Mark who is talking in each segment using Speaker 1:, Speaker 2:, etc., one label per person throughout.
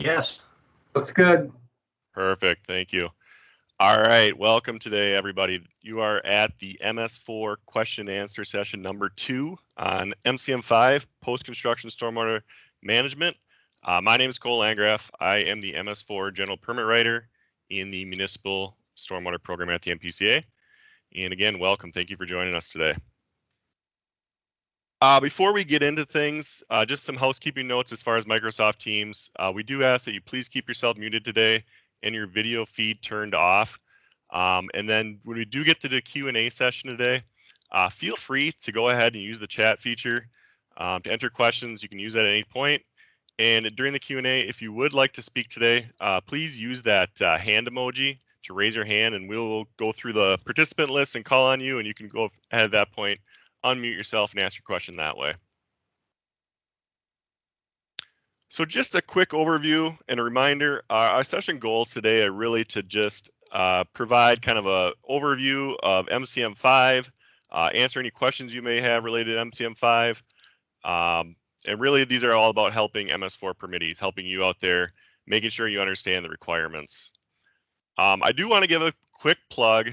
Speaker 1: Yes, looks good.
Speaker 2: Perfect. Thank you. All right. Welcome today, everybody. You are at the MS4 question and answer session number 2 on MCM5 post-construction stormwater management. My name is Cole Landgraf. I am the MS4 general permit writer in the municipal stormwater program at the MPCA. And again, welcome. Thank you for joining us today. Before we get into things, just some housekeeping notes as far as Microsoft Teams. We do ask that you please keep yourself muted today and your video feed turned off. And then when we do get to the Q&A session today, feel free to go ahead and use the chat feature to enter questions. You can use that at any point. And during the Q&A, if you would like to speak today, please use that hand emoji to raise your hand, and we'll go through the participant list and call on you, and you can go ahead at that point, unmute yourself and ask your question that way. So just a quick overview and a reminder, our session goals today are really to just provide kind of a overview of MCM5, answer any questions you may have related to MCM5. And really these are all about helping MS4 permittees, helping you out there, making sure you understand the requirements. I do want to give a quick plug.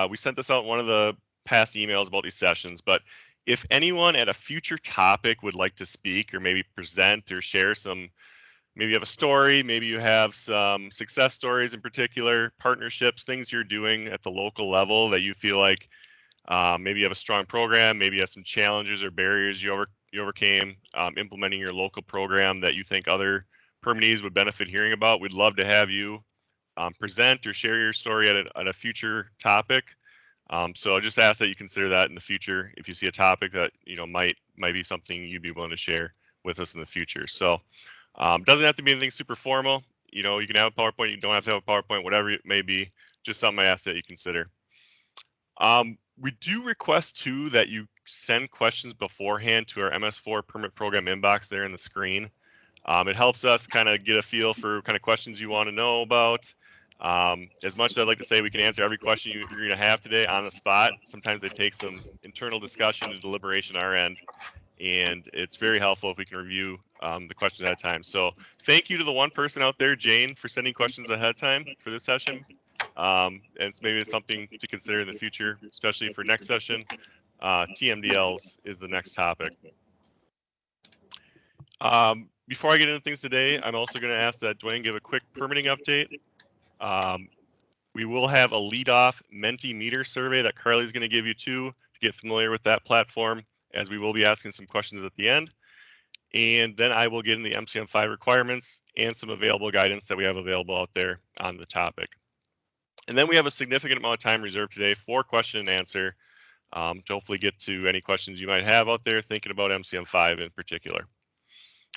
Speaker 2: We sent this out in one of the past emails about these sessions, but if anyone at a future topic would like to speak or maybe present or share some, maybe you have a story, maybe you have some success stories in particular, partnerships, things you're doing at the local level that you feel like maybe you have a strong program, maybe you have some challenges or barriers you overcame implementing your local program that you think other permittees would benefit hearing about, we'd love to have you present or share your story at a future topic. So I just ask that you consider that in the future if you see a topic that might be something you'd be willing to share with us in the future. So doesn't have to be anything super formal. You can have a PowerPoint, you don't have to have a PowerPoint, whatever it may be. Just something I ask that you consider. We do request too that you send questions beforehand to our MS4 permit program inbox there in the screen. It helps us kind of get a feel for kind of questions you want to know about. As much as I'd like to say we can answer every question you're going to have today on the spot, sometimes they take some internal discussion and deliberation on our end, and it's very helpful if we can review the questions at a time. So thank you to the one person out there, Jane, for sending questions ahead of time for this session. And maybe it's something to consider in the future, especially for next session. TMDLs is the next topic. Before I get into things today, I'm also going to ask that Dwayne give a quick permitting update. We will have a lead-off Mentimeter survey that Carly's going to give you to get familiar with that platform, as we will be asking some questions at the end. And then I will get in the MCM5 requirements and some available guidance that we have available out there on the topic. And then we have a significant amount of time reserved today for question and answer to hopefully get to any questions you might have out there thinking about MCM5 in particular.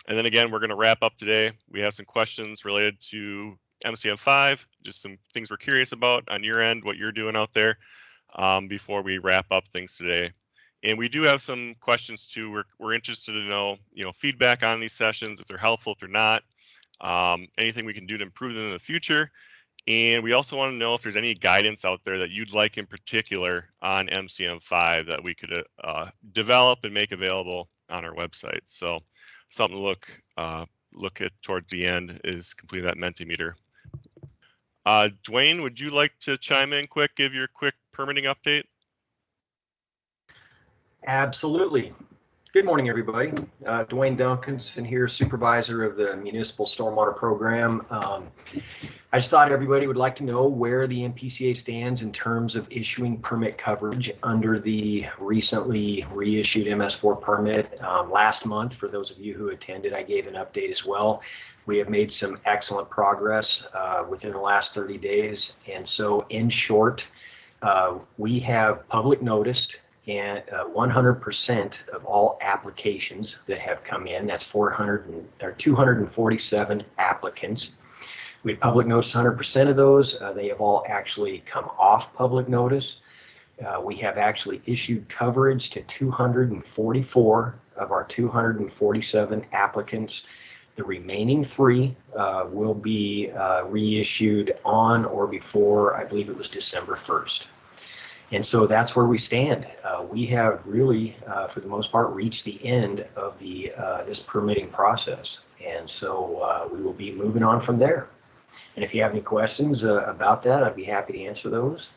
Speaker 2: And then again, we're going to wrap up today. We have some questions related to MCM5, just some things we're curious about on your end, what you're doing out there before we wrap up things today. And we do have some questions too. We're interested to know, feedback on these sessions, if they're helpful, if they're not, anything we can do to improve them in the future. And we also want to know if there's any guidance out there that you'd like in particular on MCM5 that we could develop and make available on our website. So something to look at towards the end is complete that Mentimeter. Dwayne, would you like to chime in quick, give your quick permitting update?
Speaker 1: Absolutely. Good morning, everybody. Dwayne Duncanson here, supervisor of the municipal stormwater program. I just thought everybody would like to know where the MPCA stands in terms of issuing permit coverage under the recently reissued MS4 permit. Last month, for those of you who attended, I gave an update as well. We have made some excellent progress within the last 30 days. And so in short, we have public noticed and 100% of all applications that have come in, that's 247 applicants. We public notice 100% of those. They have all actually come off public notice. We have actually issued coverage to 244 of our 247 applicants. The remaining 3 will be reissued on or before, I believe it was December 1st. And so that's where we stand. We have really, for the most part, reached the end of this permitting process. And so we will be moving on from there. And if you have any questions about that, I'd be happy to answer those.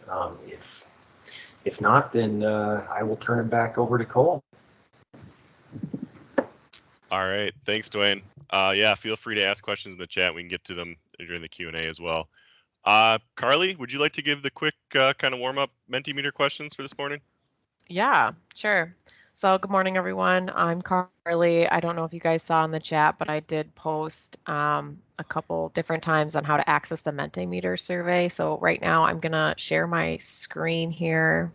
Speaker 1: If not, then I will turn it back over to Cole.
Speaker 2: All right, thanks, Dwayne. Yeah, feel free to ask questions in the chat. We can get to them during the Q&A as well. Carly, would you like to give the quick kind of warm-up Mentimeter questions for this morning?
Speaker 3: Yeah, sure. So good morning, everyone. I'm Carly. I don't know if you guys saw in the chat, but I did post a couple different times on how to access the Mentimeter survey. So right now I'm gonna share my screen here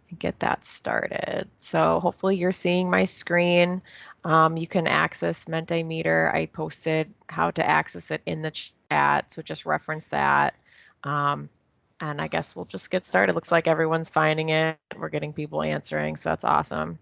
Speaker 3: and get that started. So hopefully you're seeing my screen. You can access Mentimeter. I posted how to access it in the chat, so just reference that. And I guess we'll just get started. Looks like everyone's finding it. We're getting people answering, so that's awesome.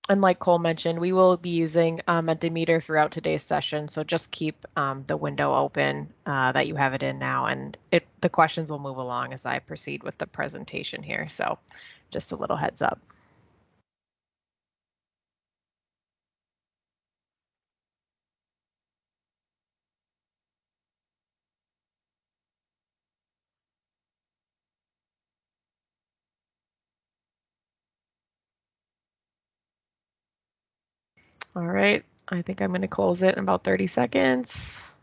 Speaker 3: And like Cole mentioned, we will be using Mentimeter throughout today's session, so just keep the window open that you have it in now, and the questions will move along as I proceed with the presentation here. So just a little heads up. All right, I think I'm going to close it in about 30 seconds.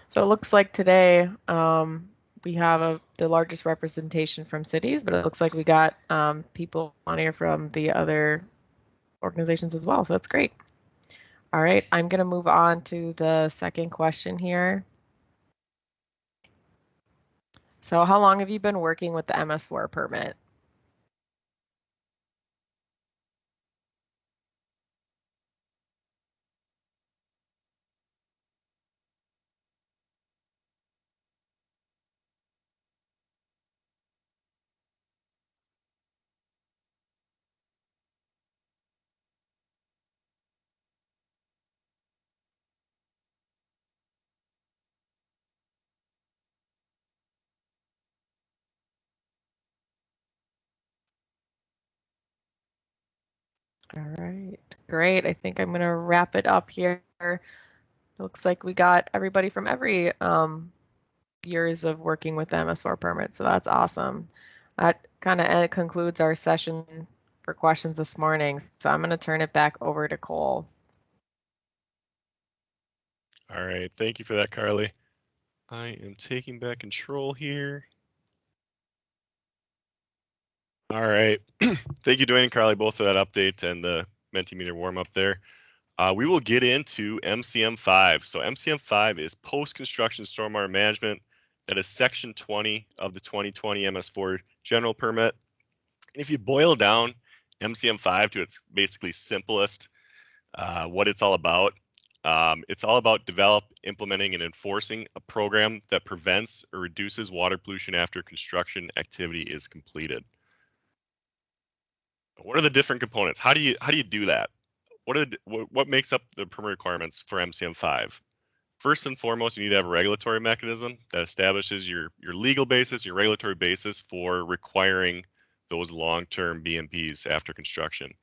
Speaker 3: So it looks like today we have the largest representation from cities, but it looks like we got people on here from the other organizations as well. So that's great. All right, I'm going to move on to the second question here. So how long have you been working with the MS4 permit? All right, great. I think I'm going to wrap it up here. It looks like we got everybody from every years of working with the MS4 permit, so that's awesome. That kind of concludes our session for questions this morning. So I'm going to turn it back over to Cole.
Speaker 2: All right, thank you for that, Carly. I am taking back control here. All right, thank you, Dwayne and Carly, both for that update and the Mentimeter warm-up there. We will get into MCM5. So MCM5 is post-construction stormwater management. That is section 20 of the 2020 MS4 general permit. And if you boil down MCM5 to its basically simplest, what it's all about develop, implementing, and enforcing a program that prevents or reduces water pollution after construction activity is completed. What are the different components? How do you do that? What makes up the permit requirements for MCM5? First and foremost, you need to have a regulatory mechanism that establishes your legal basis, your regulatory basis for requiring those long-term BMPs after construction.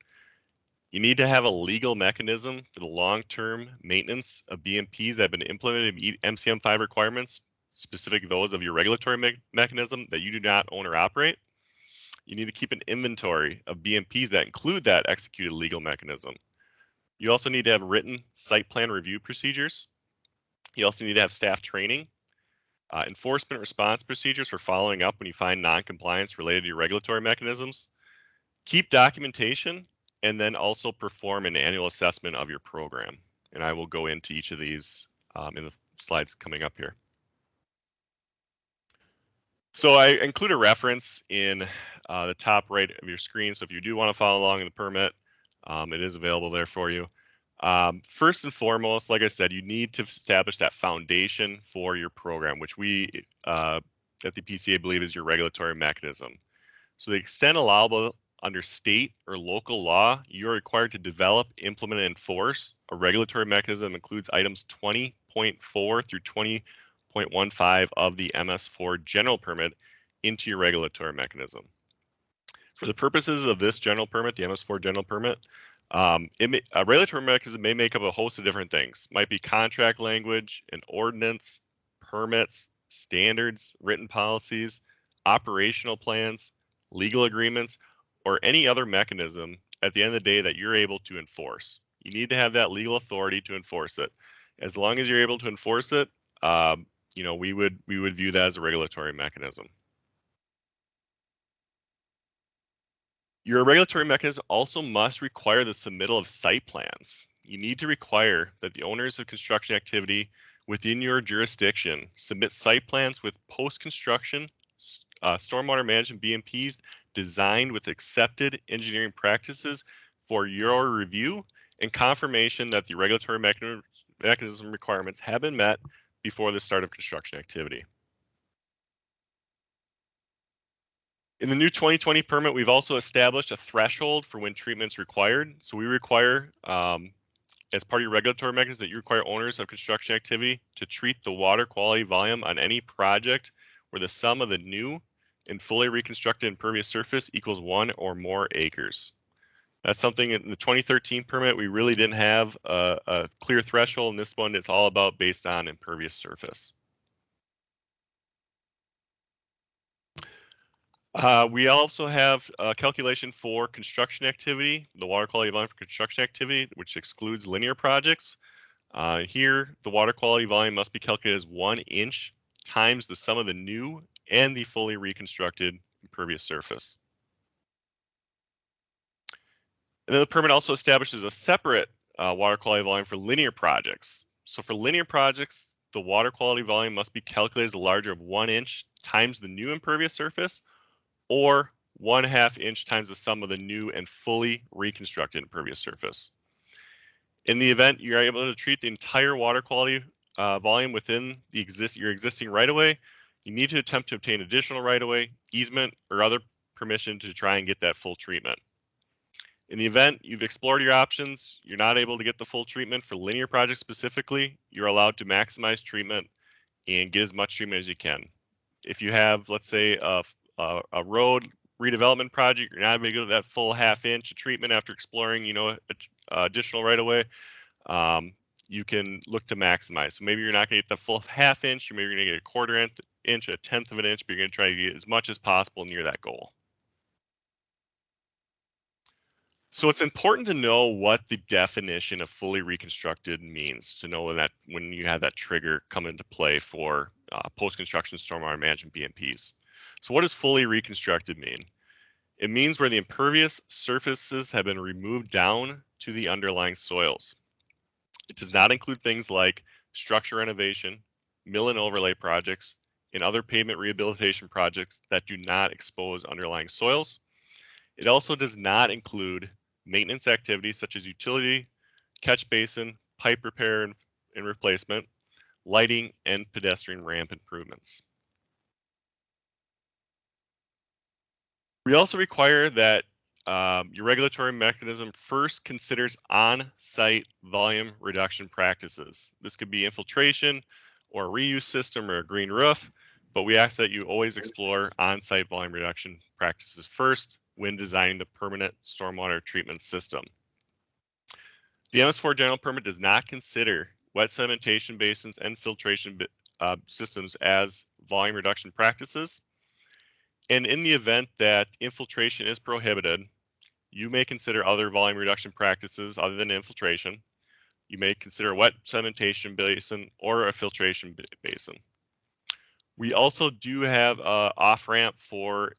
Speaker 2: You need to have a legal mechanism for the long-term maintenance of BMPs that have been implemented in MCM5 requirements, specifically those of your regulatory mechanism that you do not own or operate. You need to keep an inventory of BMPs that include that executed legal mechanism. You also need to have written site plan review procedures. You also need to have staff training, enforcement response procedures for following up when you find non-compliance related to your regulatory mechanisms. Keep documentation, and then also perform an annual assessment of your program. And I will go into each of these in the slides coming up here. So I include a reference in the top right of your screen. So if you do want to follow along in the permit, it is available there for you. First and foremost, like I said, you need to establish that foundation for your program, which we at the PCA believe is your regulatory mechanism. So the extent allowable under state or local law, you're required to develop, implement, and enforce a regulatory mechanism includes items 20.4 through 20.15 of the MS4 general permit into your regulatory mechanism. For the purposes of this general permit, the MS4 general permit, a regulatory mechanism may make up a host of different things. Might be contract language, an ordinance, permits, standards, written policies, operational plans, legal agreements, or any other mechanism at the end of the day that you're able to enforce. You need to have that legal authority to enforce it. As long as you're able to enforce it, we would view that as a regulatory mechanism. Your regulatory mechanism also must require the submittal of site plans. You need to require that the owners of construction activity within your jurisdiction submit site plans with post-construction stormwater management BMPs designed with accepted engineering practices for your review and confirmation that the regulatory mechanism requirements have been met before the start of construction activity. In the new 2020 permit, we've also established a threshold for when treatment is required. So we require, as part of your regulatory mechanism, that you require owners of construction activity to treat the water quality volume on any project where the sum of the new and fully reconstructed impervious surface equals 1 or more acres. That's something in the 2013 permit, we really didn't have a clear threshold. In this one, it's all about based on impervious surface. We also have a calculation for construction activity, the water quality volume for construction activity, which excludes linear projects. Here, the water quality volume must be calculated as 1 inch times the sum of the new and the fully reconstructed impervious surface. And then the permit also establishes a separate water quality volume for linear projects. So for linear projects, the water quality volume must be calculated as the larger of 1 inch times the new impervious surface, or 1/2 inch times the sum of the new and fully reconstructed impervious surface. In the event you're able to treat the entire water quality volume within your existing right-of-way, you need to attempt to obtain additional right-of-way, easement, or other permission to try and get that full treatment. In the event you've explored your options, you're not able to get the full treatment for linear projects specifically, you're allowed to maximize treatment and get as much treatment as you can. If you have, let's say, a road redevelopment project, you're not able to get that full 1/2 inch of treatment after exploring, additional right of way. You can look to maximize. So maybe you're not going to get the full 1/2 inch, or maybe you're going to get a 1/4 inch, 1/10 of an inch, but you're going to try to get as much as possible near that goal. So it's important to know what the definition of fully reconstructed means, to know that when you have that trigger come into play for post-construction stormwater management BMPs. So what does fully reconstructed mean? It means where the impervious surfaces have been removed down to the underlying soils. It does not include things like structure renovation, mill and overlay projects, and other pavement rehabilitation projects that do not expose underlying soils. It also does not include maintenance activities such as utility, catch basin, pipe repair and replacement, lighting, and pedestrian ramp improvements. We also require that your regulatory mechanism first considers on-site volume reduction practices. This could be infiltration or a reuse system or a green roof, but we ask that you always explore on-site volume reduction practices first when designing the permanent stormwater treatment system. The MS4 general permit does not consider wet sedimentation basins and filtration systems as volume reduction practices. And in the event that infiltration is prohibited, you may consider other volume reduction practices other than infiltration. You may consider a wet sedimentation basin or a filtration basin. We also do have an off-ramp for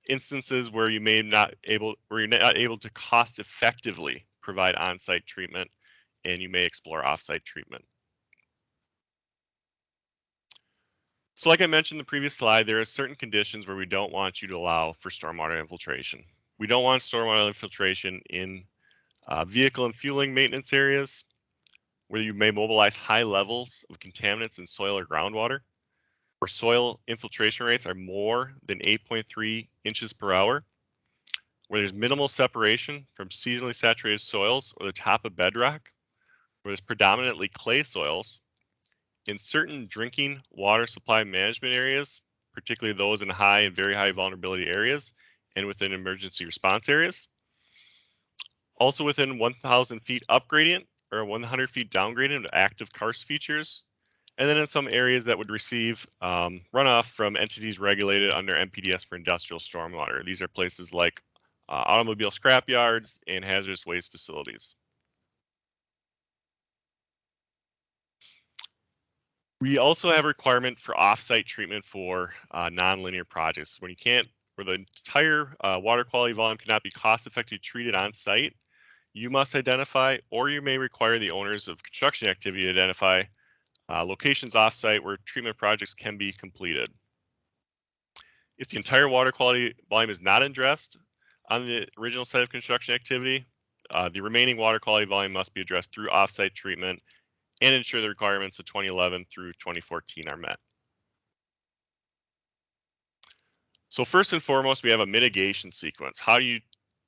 Speaker 2: instances where you're not able to cost effectively provide on-site treatment, and you may explore off-site treatment. So like I mentioned in the previous slide, there are certain conditions where we don't want you to allow for stormwater infiltration. We don't want stormwater infiltration in vehicle and fueling maintenance areas where you may mobilize high levels of contaminants in soil or groundwater, where soil infiltration rates are more than 8.3 inches per hour, where there's minimal separation from seasonally saturated soils or the top of bedrock, where there's predominantly clay soils, in certain drinking water supply management areas, particularly those in high and very high vulnerability areas, and within emergency response areas. Also within 1,000 feet up gradient or 100 feet down gradient of active karst features. And then in some areas that would receive runoff from entities regulated under NPDES for industrial stormwater. These are places like automobile scrap yards and hazardous waste facilities. We also have a requirement for off-site treatment for non-linear projects. When you can't, where the entire water quality volume cannot be cost-effectively treated on site, you must identify, or you may require the owners of construction activity to identify locations off-site where treatment projects can be completed. If the entire water quality volume is not addressed on the original site of construction activity, the remaining water quality volume must be addressed through off-site treatment and ensure the requirements of 2011 through 2014 are met. So first and foremost, we have a mitigation sequence. How do you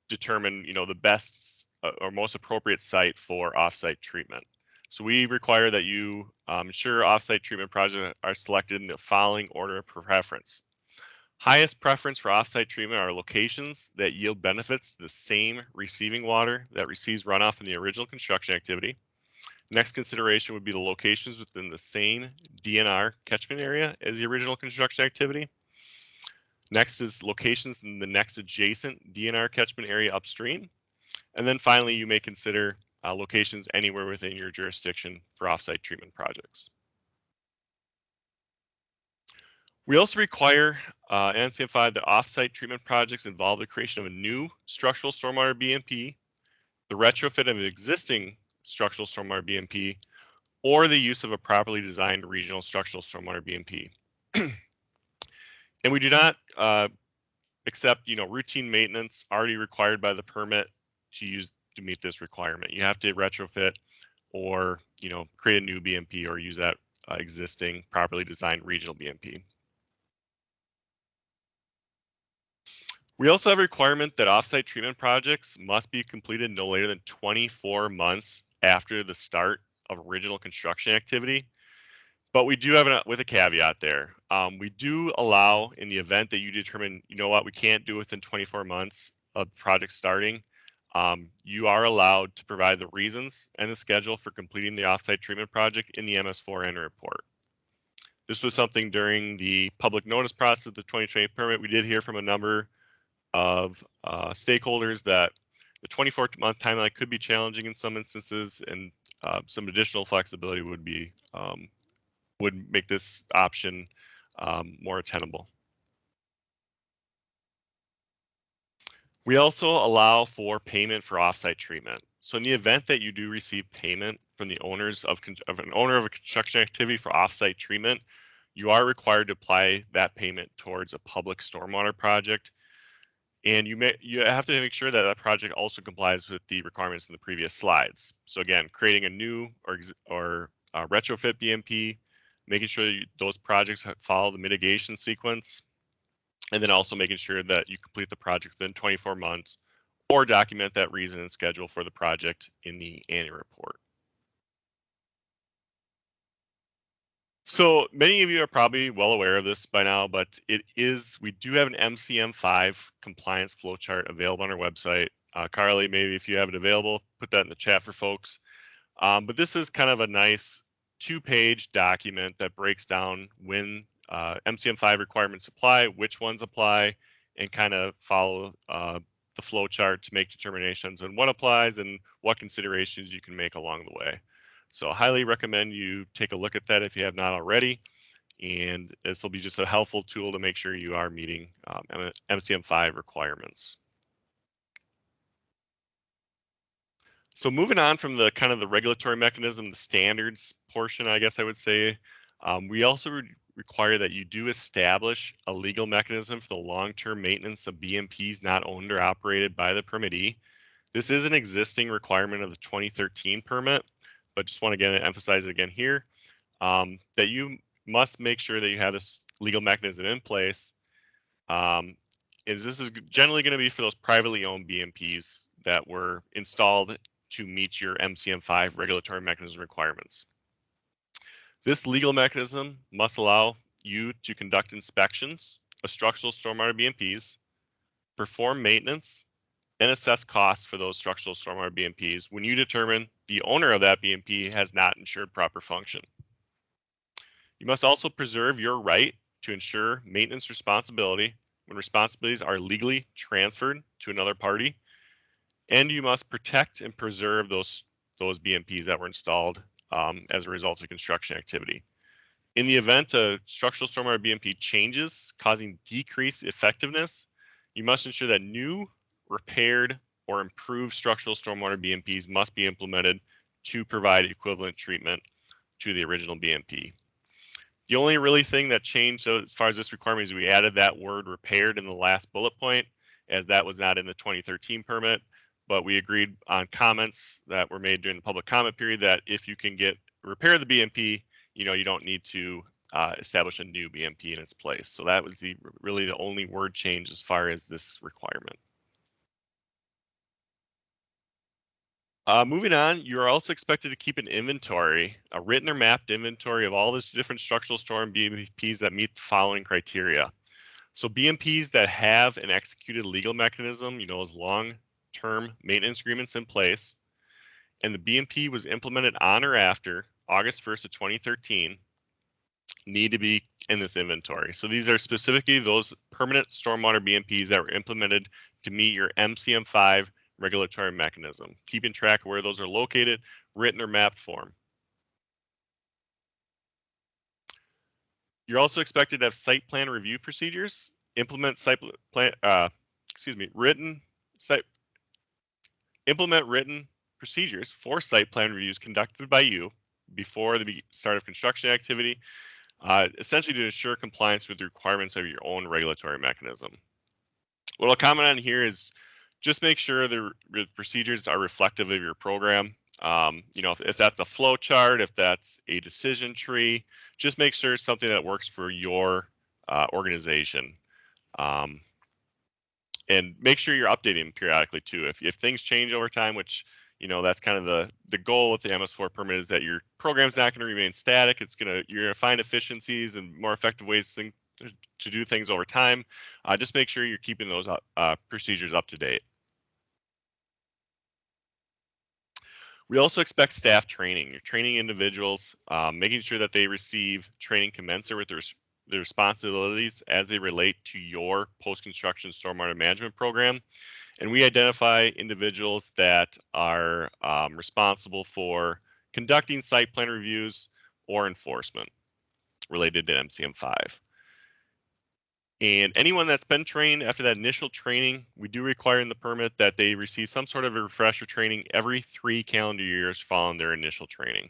Speaker 2: determine, the best or most appropriate site for off-site treatment? So we require that you ensure off-site treatment projects are selected in the following order of preference. Highest preference for off-site treatment are locations that yield benefits to the same receiving water that receives runoff in the original construction activity. Next consideration would be the locations within the same DNR catchment area as the original construction activity. Next is locations in the next adjacent DNR catchment area upstream. And then finally, you may consider locations anywhere within your jurisdiction for offsite treatment projects. We also require NCM5 that offsite treatment projects involve the creation of a new structural stormwater BMP, the retrofit of an existing structural stormwater BMP, or the use of a properly designed regional structural stormwater BMP. And we do not accept, routine maintenance already required by the permit to meet this requirement. You have to retrofit or, create a new BMP or use that existing properly designed regional BMP. We also have a requirement that offsite treatment projects must be completed no later than 24 months after the start of original construction activity. But we do have with a caveat there. We do allow, in the event that you determine, we can't do it within 24 months of the project starting, you are allowed to provide the reasons and the schedule for completing the offsite treatment project in the MS4 annual report. This was something during the public notice process of the 2020 permit. We did hear from a number of stakeholders that the 24-month timeline could be challenging in some instances, and some additional flexibility would make this option more attainable. We also allow for payment for offsite treatment. So in the event that you do receive payment from the owners of an owner of a construction activity for offsite treatment, you are required to apply that payment towards a public stormwater project. And you have to make sure that that project also complies with the requirements in the previous slides. So again, creating a new or retrofit BMP, making sure that those projects follow the mitigation sequence, and then also making sure that you complete the project within 24 months or document that reason and schedule for the project in the annual report. So many of you are probably well aware of this by now, but we do have an MCM5 compliance flowchart available on our website. Carly, maybe if you have it available, put that in the chat for folks. But this is kind of a nice 2-page document that breaks down when MCM5 requirements apply, which ones apply, and kind of follow the flow chart to make determinations on what applies and what considerations you can make along the way. So I highly recommend you take a look at that if you have not already. And this will be just a helpful tool to make sure you are meeting MCM5 requirements. So moving on from the kind of the regulatory mechanism, the standards portion, I guess I would say, we also require that you do establish a legal mechanism for the long-term maintenance of BMPs not owned or operated by the permittee. This is an existing requirement of the 2013 permit, but just want to again emphasize it again here, that you must make sure that you have this legal mechanism in place. This is generally going to be for those privately owned BMPs that were installed to meet your MCM5 regulatory mechanism requirements. This legal mechanism must allow you to conduct inspections of structural stormwater BMPs, perform maintenance, and assess costs for those structural stormwater BMPs when you determine the owner of that BMP has not ensured proper function. You must also preserve your right to ensure maintenance responsibility when responsibilities are legally transferred to another party, and you must protect and preserve those BMPs that were installed as a result of construction activity. In the event a structural stormwater BMP changes, causing decreased effectiveness, you must ensure that new, repaired, or improved structural stormwater BMPs must be implemented to provide equivalent treatment to the original BMP. The only really thing that changed as far as this requirement is we added that word repaired in the last bullet point, as that was not in the 2013 permit, but we agreed on comments that were made during the public comment period that if you can repair the BMP, you don't need to establish a new BMP in its place. So that was really the only word change as far as this requirement. Moving on, you are also expected to keep an inventory, a written or mapped inventory of all the different structural storm BMPs that meet the following criteria. So BMPs that have an executed legal mechanism, as long-term maintenance agreements in place, and the BMP was implemented on or after August 1st of 2013, need to be in this inventory. So these are specifically those permanent stormwater BMPs that were implemented to meet your MCM5 regulatory mechanism, keeping track of where those are located, written or mapped form. You're also expected to have site plan review procedures, implement implement written procedures for site plan reviews conducted by you before the start of construction activity, essentially to ensure compliance with the requirements of your own regulatory mechanism. What I'll comment on here is just make sure the procedures are reflective of your program. If that's a flow chart, if that's a decision tree, just make sure it's something that works for your organization. And make sure you're updating them periodically too. If things change over time, which that's kind of the goal with the MS4 permit, is that your program's not going to remain static. You're going to find efficiencies and more effective ways to do things over time. Just make sure you're keeping those procedures up to date. We also expect staff training. You're training individuals, making sure that they receive training commensurate with their responsibilities as they relate to your post-construction stormwater management program. And we identify individuals that are responsible for conducting site plan reviews or enforcement related to MCM5. And anyone that's been trained after that initial training, we do require in the permit that they receive some sort of a refresher training every 3 calendar years following their initial training.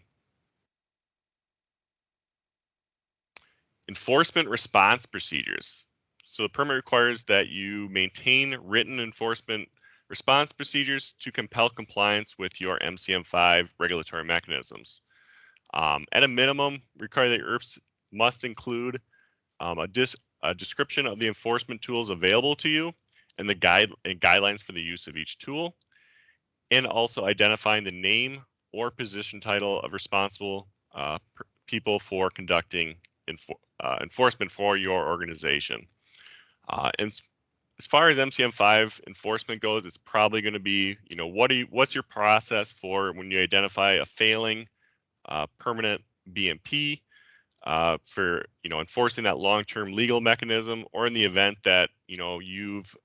Speaker 2: Enforcement response procedures. So the permit requires that you maintain written enforcement response procedures to compel compliance with your MCM5 regulatory mechanisms. At a minimum, require that your IRFs must include a description of the enforcement tools available to you and the guidelines for the use of each tool, and also identifying the name or position title of responsible people for conducting enforcement for your organization. And as far as MCM5 enforcement goes, it's probably going to be, what's your process for when you identify a failing permanent BMP for enforcing that long-term legal mechanism, or in the event that you've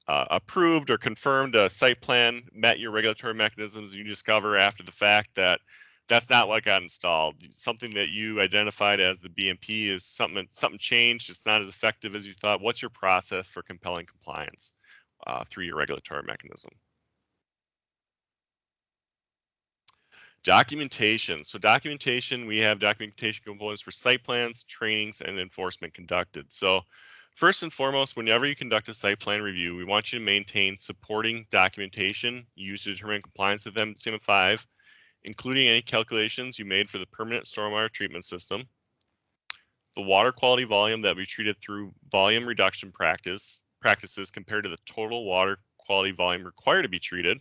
Speaker 2: approved or confirmed a site plan met your regulatory mechanisms, you discover after the fact that that's not what got installed. Something that you identified as the BMP is something changed. It's not as effective as you thought. What's your process for compelling compliance through your regulatory mechanism? Documentation. So documentation, we have documentation components for site plans, trainings, and enforcement conducted. So first and foremost, whenever you conduct a site plan review, we want you to maintain supporting documentation used to determine compliance with MCM5, including any calculations you made for the permanent stormwater treatment system, the water quality volume that we treated through volume reduction practices compared to the total water quality volume required to be treated,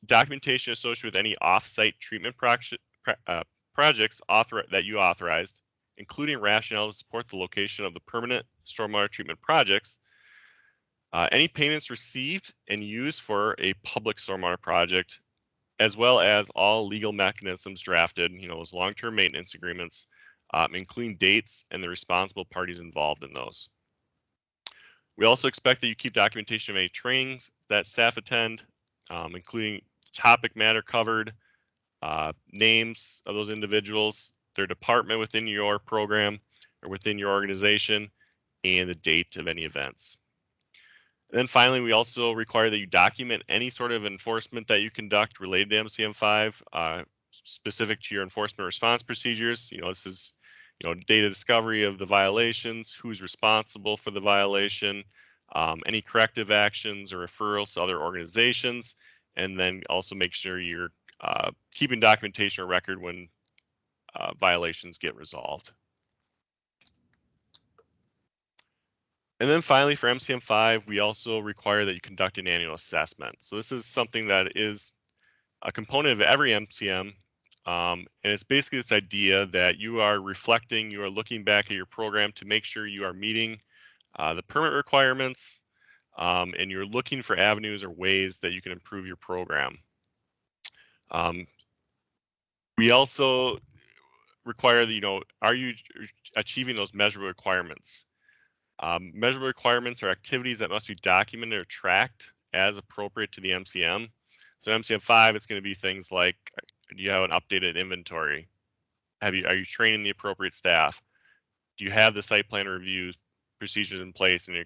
Speaker 2: documentation associated with any off-site treatment projects that you authorized, including rationale to support the location of the permanent stormwater treatment projects, any payments received and used for a public stormwater project, as well as all legal mechanisms drafted, those long-term maintenance agreements, including dates and the responsible parties involved in those. We also expect that you keep documentation of any trainings that staff attend, including topic matter covered, names of those individuals, their department within your program or within your organization, and the date of any events. And then finally, we also require that you document any sort of enforcement that you conduct related to MCM5, specific to your enforcement response procedures. This is, data discovery of the violations, who's responsible for the violation, any corrective actions or referrals to other organizations, and then also make sure you're keeping documentation or record when violations get resolved. And then finally, for MCM5, we also require that you conduct an annual assessment. So this is something that is a component of every MCM, and it's basically this idea that you are reflecting, you are looking back at your program to make sure you are meeting the permit requirements, and you're looking for avenues or ways that you can improve your program. We also require that, are you achieving those measurable requirements? Measurable requirements are activities that must be documented or tracked as appropriate to the MCM. So MCM5, it's going to be things like, do you have an updated inventory? Are you training the appropriate staff? Do you have the site plan review procedures in place and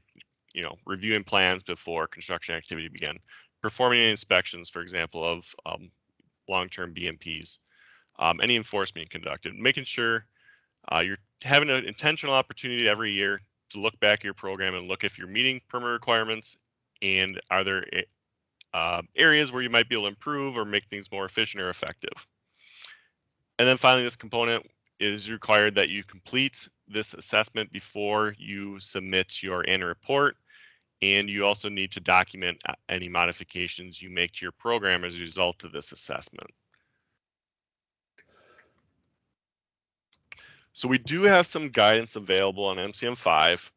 Speaker 2: you're reviewing plans before construction activity begin? Performing inspections, for example, of long-term BMPs. Any enforcement conducted, making sure you're having an intentional opportunity every year to look back at your program and look if you're meeting permit requirements, and are there areas where you might be able to improve or make things more efficient or effective. And then finally, this component is required that you complete this assessment before you submit your annual report, and you also need to document any modifications you make to your program as a result of this assessment. So we do have some guidance available on MCM5.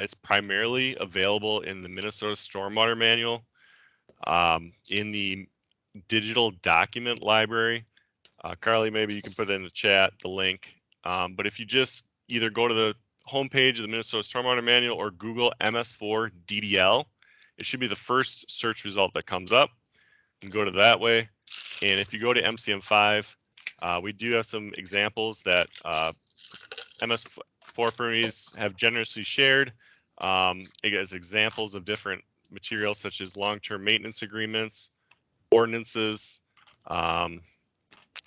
Speaker 2: It's primarily available in the Minnesota Stormwater Manual, in the digital document library. Carly, maybe you can put it in the chat, the link. But if you just either go to the homepage of the Minnesota Stormwater Manual or Google MS4 DDL, it should be the first search result that comes up. You can go to that way. And if you go to MCM5, we do have some examples that MS4 permittees have generously shared as examples of different materials such as long-term maintenance agreements, ordinances,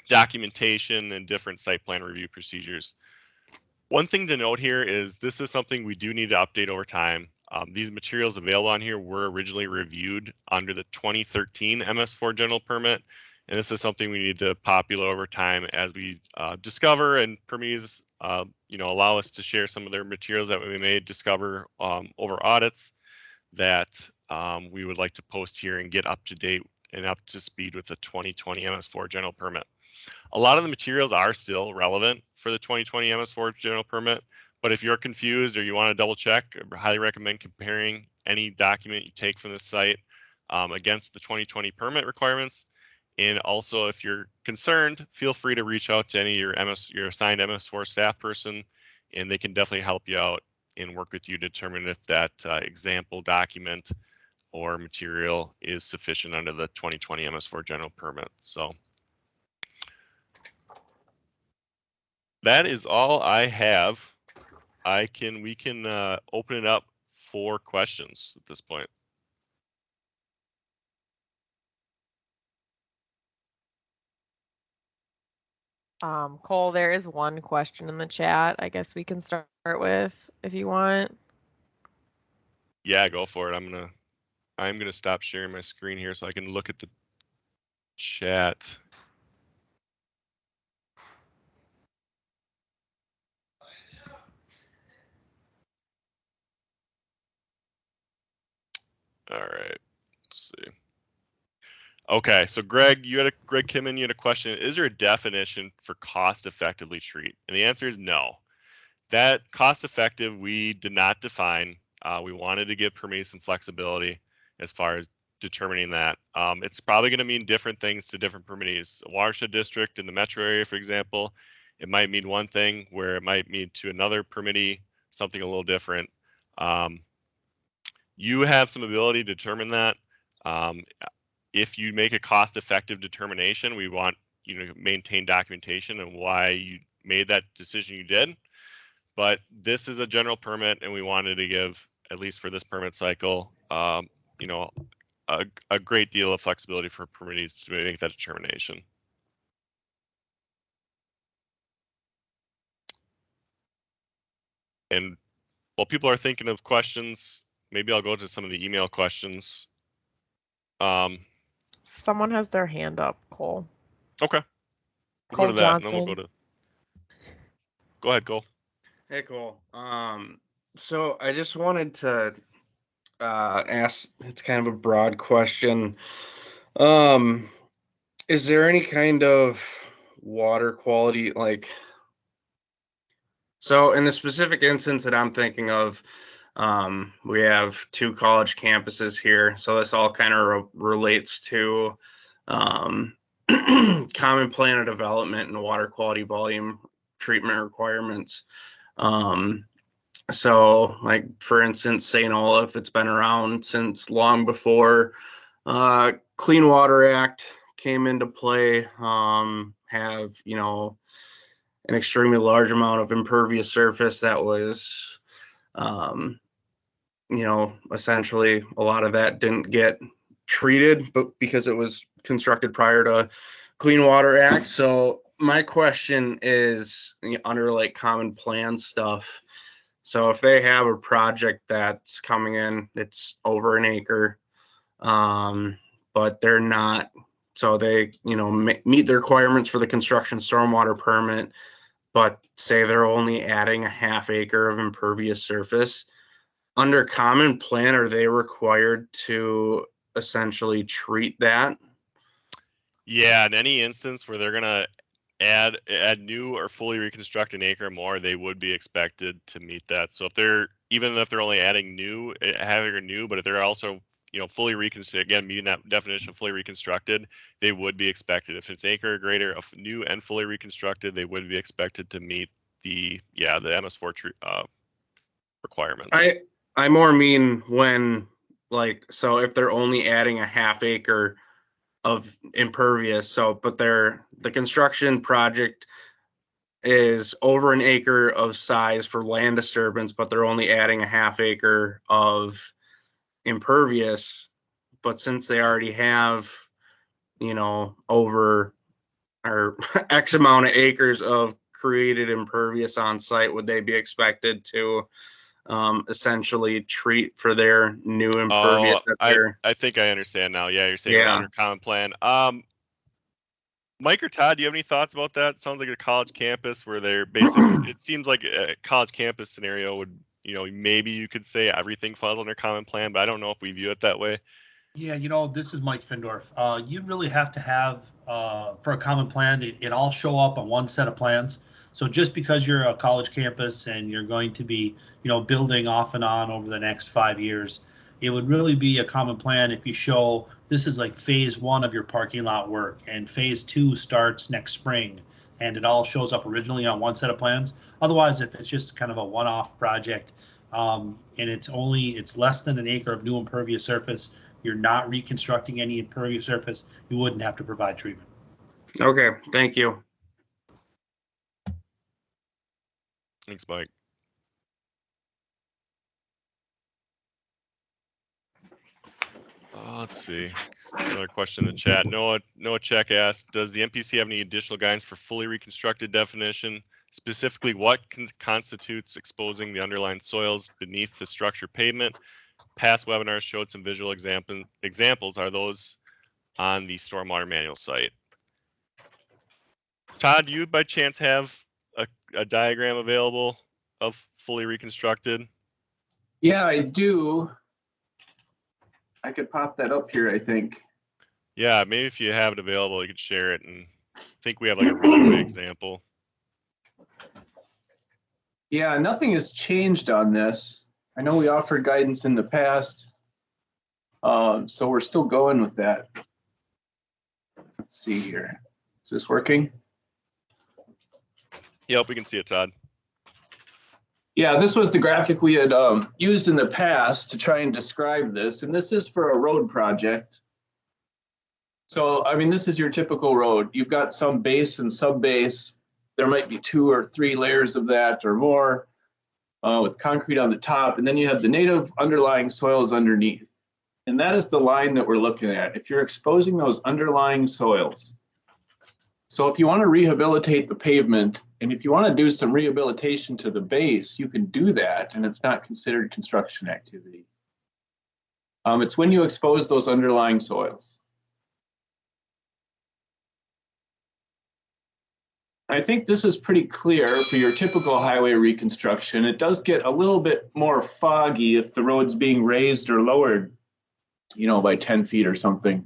Speaker 2: documentation, and different site plan review procedures. One thing to note here is this is something we do need to update over time. These materials available on here were originally reviewed under the 2013 MS4 general permit, and this is something we need to populate over time as we discover and permittees allow us to share some of their materials that we may discover over audits that we would like to post here and get up to date and up to speed with the 2020 MS4 general permit. A lot of the materials are still relevant for the 2020 MS4 general permit, but if you're confused or you want to double check, I highly recommend comparing any document you take from this site against the 2020 permit requirements. And also, if you're concerned, feel free to reach out to any of your assigned MS4 staff person, and they can definitely help you out and work with you to determine if that example document or material is sufficient under the 2020 MS4 general permit. So that is all I have. We can open it up for questions at this point.
Speaker 3: Cole, there is one question in the chat. I guess we can start with if you want.
Speaker 2: Yeah, go for it. I'm gonna stop sharing my screen here so I can look at the chat. All right, let's see. Okay, so Greg Kimman, you had a question. Is there a definition for cost effectively treat? And the answer is no. That cost effective we did not define. We wanted to give permitting some flexibility as far as determining that. It's probably going to mean different things to different permittees. A watershed district in the metro area, for example, it might mean one thing where it might mean to another permittee something a little different. You have some ability to determine that. If you make a cost-effective determination, we want you to maintain documentation and why you made that decision you did. But this is a general permit, and we wanted to give, at least for this permit cycle, you know, a great deal of flexibility for permittees to make that determination. And while people are thinking of questions, maybe I'll go to some of the email questions.
Speaker 3: Someone has their hand up, Cole.
Speaker 2: Okay. We'll
Speaker 3: Cole
Speaker 2: go to that, and then
Speaker 3: Johnson.
Speaker 2: we'll go to. Go ahead, Cole.
Speaker 4: Hey, Cole. So I just wanted to ask. It's kind of a broad question. Is there any kind of water quality, like? So in the specific instance that I'm thinking of, we have 2 college campuses here. So this all kind of relates to common plan of development and water quality volume treatment requirements. So like, for instance, St. Olaf, it's been around since long before Clean Water Act came into play, have, an extremely large amount of impervious surface that was, essentially a lot of that didn't get treated, but because it was constructed prior to Clean Water Act. So my question is, under like common plan stuff. So if they have a project that's coming in, it's over an acre, but they're not, so they, meet the requirements for the construction stormwater permit, but say they're only adding a half acre of impervious surface. Under common plan, are they required to essentially treat that?
Speaker 2: Yeah, in any instance where they're gonna add new or fully reconstruct an acre or more, they would be expected to meet that. So if they're only adding new, having a new, but if they're also fully reconstructed, again meeting that definition of fully reconstructed, they would be expected. If it's acre or greater of new and fully reconstructed, they would be expected to meet the MS4 requirements.
Speaker 4: I more mean when, like, so if they're only adding a half acre of impervious, but the construction project is over an acre of size for land disturbance, but they're only adding a half acre of impervious. But since they already have, over or X amount of acres of created impervious on site, would they be expected to essentially treat for their new impervious?
Speaker 2: I think I understand now. Yeah, you're saying under common plan. Mike or Todd, do you have any thoughts about that? Sounds like a college campus where they're basically, it seems like a college campus scenario would, maybe you could say everything falls under common plan, but I don't know if we view it that way.
Speaker 5: Yeah, this is Mike Findorf. You really have to have, for a common plan, it all show up on one set of plans. So just because you're a college campus and you're going to be, building off and on over the next 5 years, it would really be a common plan if you show this is like phase 1 of your parking lot work and phase 2 starts next spring, and it all shows up originally on one set of plans. Otherwise, if it's just kind of a one-off project, and it's less than an acre of new impervious surface, you're not reconstructing any impervious surface, you wouldn't have to provide treatment.
Speaker 4: Okay, thank you.
Speaker 2: Thanks, Mike. let's see. Another question in the chat. Noah Check asked, does the MPC have any additional guidance for fully reconstructed definition? Specifically, what constitutes exposing the underlying soils beneath the structure pavement? Past webinars showed some visual examples. Are those on the stormwater manual site? Todd, do you by chance have a diagram available of fully reconstructed?
Speaker 6: Yeah, I do. I could pop that up here, I think.
Speaker 2: Yeah, maybe if you have it available, you could share it. And I think we have like a really good example.
Speaker 6: Yeah, nothing has changed on this. I know we offered guidance in the past, so we're still going with that. Let's see here. Is this working?
Speaker 2: Yep, we can see it, Todd.
Speaker 6: Yeah, this was the graphic we had used in the past to try and describe this, and this is for a road project. So, I mean, this is your typical road. You've got some base and sub-base. There might be 2 or 3 layers of that or more with concrete on the top, and then you have the native underlying soils underneath. And that is the line that we're looking at. If you're exposing those underlying soils. So if you want to rehabilitate the pavement, and if you want to do some rehabilitation to the base, you can do that, and it's not considered construction activity. It's when you expose those underlying soils. I think this is pretty clear for your typical highway reconstruction. It does get a little bit more foggy if the road's being raised or lowered, you know, by 10 feet or something.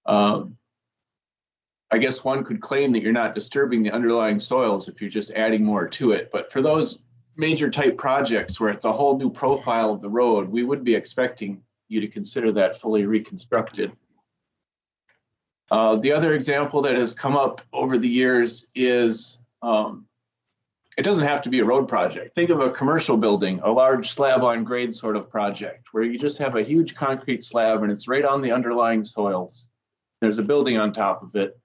Speaker 6: I guess one could claim that you're not disturbing the underlying soils if you're just adding more to it. But for those major type projects where it's a whole new profile of the road, we would be expecting you to consider that fully reconstructed. The other example that has come up over the years is, it doesn't have to be a road project. Think of a commercial building, a large slab on grade sort of project, where you just have a huge concrete slab and it's right on the underlying soils. There's a building on top of it.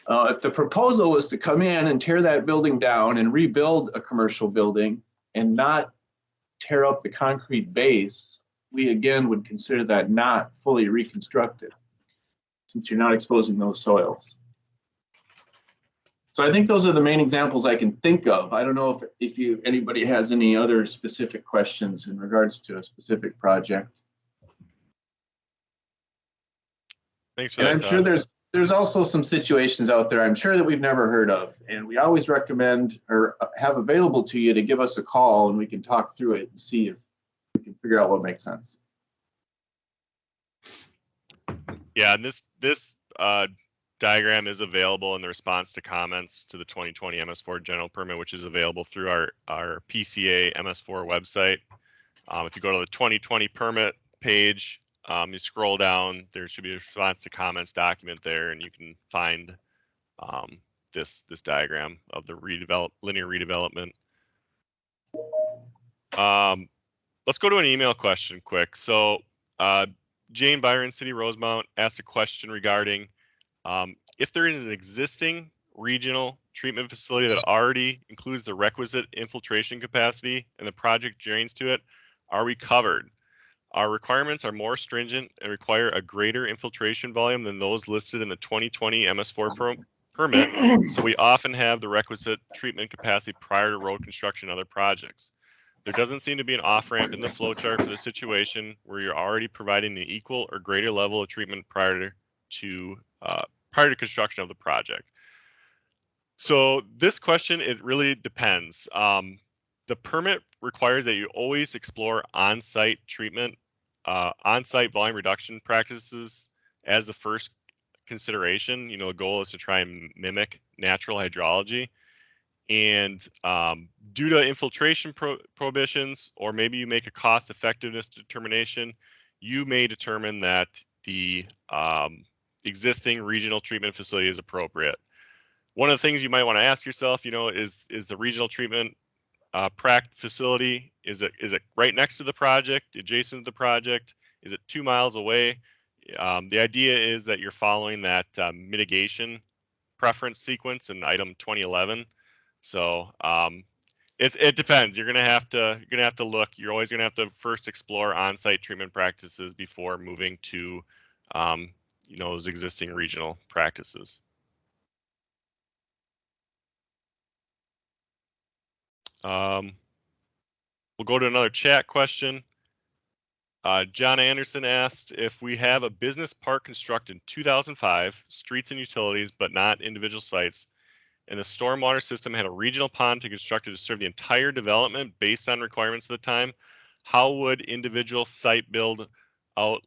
Speaker 6: If the proposal was to come in and tear that building down and rebuild a commercial building and not tear up the concrete base, we again would consider that not fully reconstructed, since you're not exposing those soils. So I think those are the main examples I can think of. I don't know if anybody has any other specific questions in regards to a specific project.
Speaker 2: Thanks for
Speaker 6: And
Speaker 2: that,
Speaker 6: I'm
Speaker 2: Todd.
Speaker 6: sure there's also some situations out there I'm sure that we've never heard of, and we always recommend or have available to you to give us a call and we can talk through it and see if we can figure out what makes sense.
Speaker 2: Yeah, and this diagram is available in the response to comments to the 2020 MS4 general permit, which is available through our PCA MS4 website. If you go to the 2020 permit page, you scroll down, there should be a response to comments document there, and you can find this diagram of the linear redevelopment. Let's go to an email question quick. So Jane Byron, City Rosemount, asked a question regarding if there is an existing regional treatment facility that already includes the requisite infiltration capacity and the project drains to it, are we covered? Our requirements are more stringent and require a greater infiltration volume than those listed in the 2020 MS4 permit, so we often have the requisite treatment capacity prior to road construction and other projects. There doesn't seem to be an off-ramp in the flowchart for the situation where you're already providing an equal or greater level of treatment prior to construction of the project. So this question, it really depends. The permit requires that you always explore on-site treatment, on-site volume reduction practices as the first consideration. You know, the goal is to try and mimic natural hydrology. And due to infiltration prohibitions, or maybe you make a cost effectiveness determination, you may determine that the existing regional treatment facility is appropriate. One of the things you might want to ask yourself, you know, is the regional treatment facility, is it right next to the project, adjacent to the project? Is it 2 miles away? The idea is that you're following that mitigation preference sequence in item 2011. So It depends. You're gonna have to look. You're always gonna have to first explore on-site treatment practices before moving to, those existing regional practices. We'll go to another chat question. John Anderson asked if we have a business park constructed in 2005, streets and utilities, but not individual sites, and the stormwater system had a regional pond to constructed to serve the entire development based on requirements of the time, how would individual site build out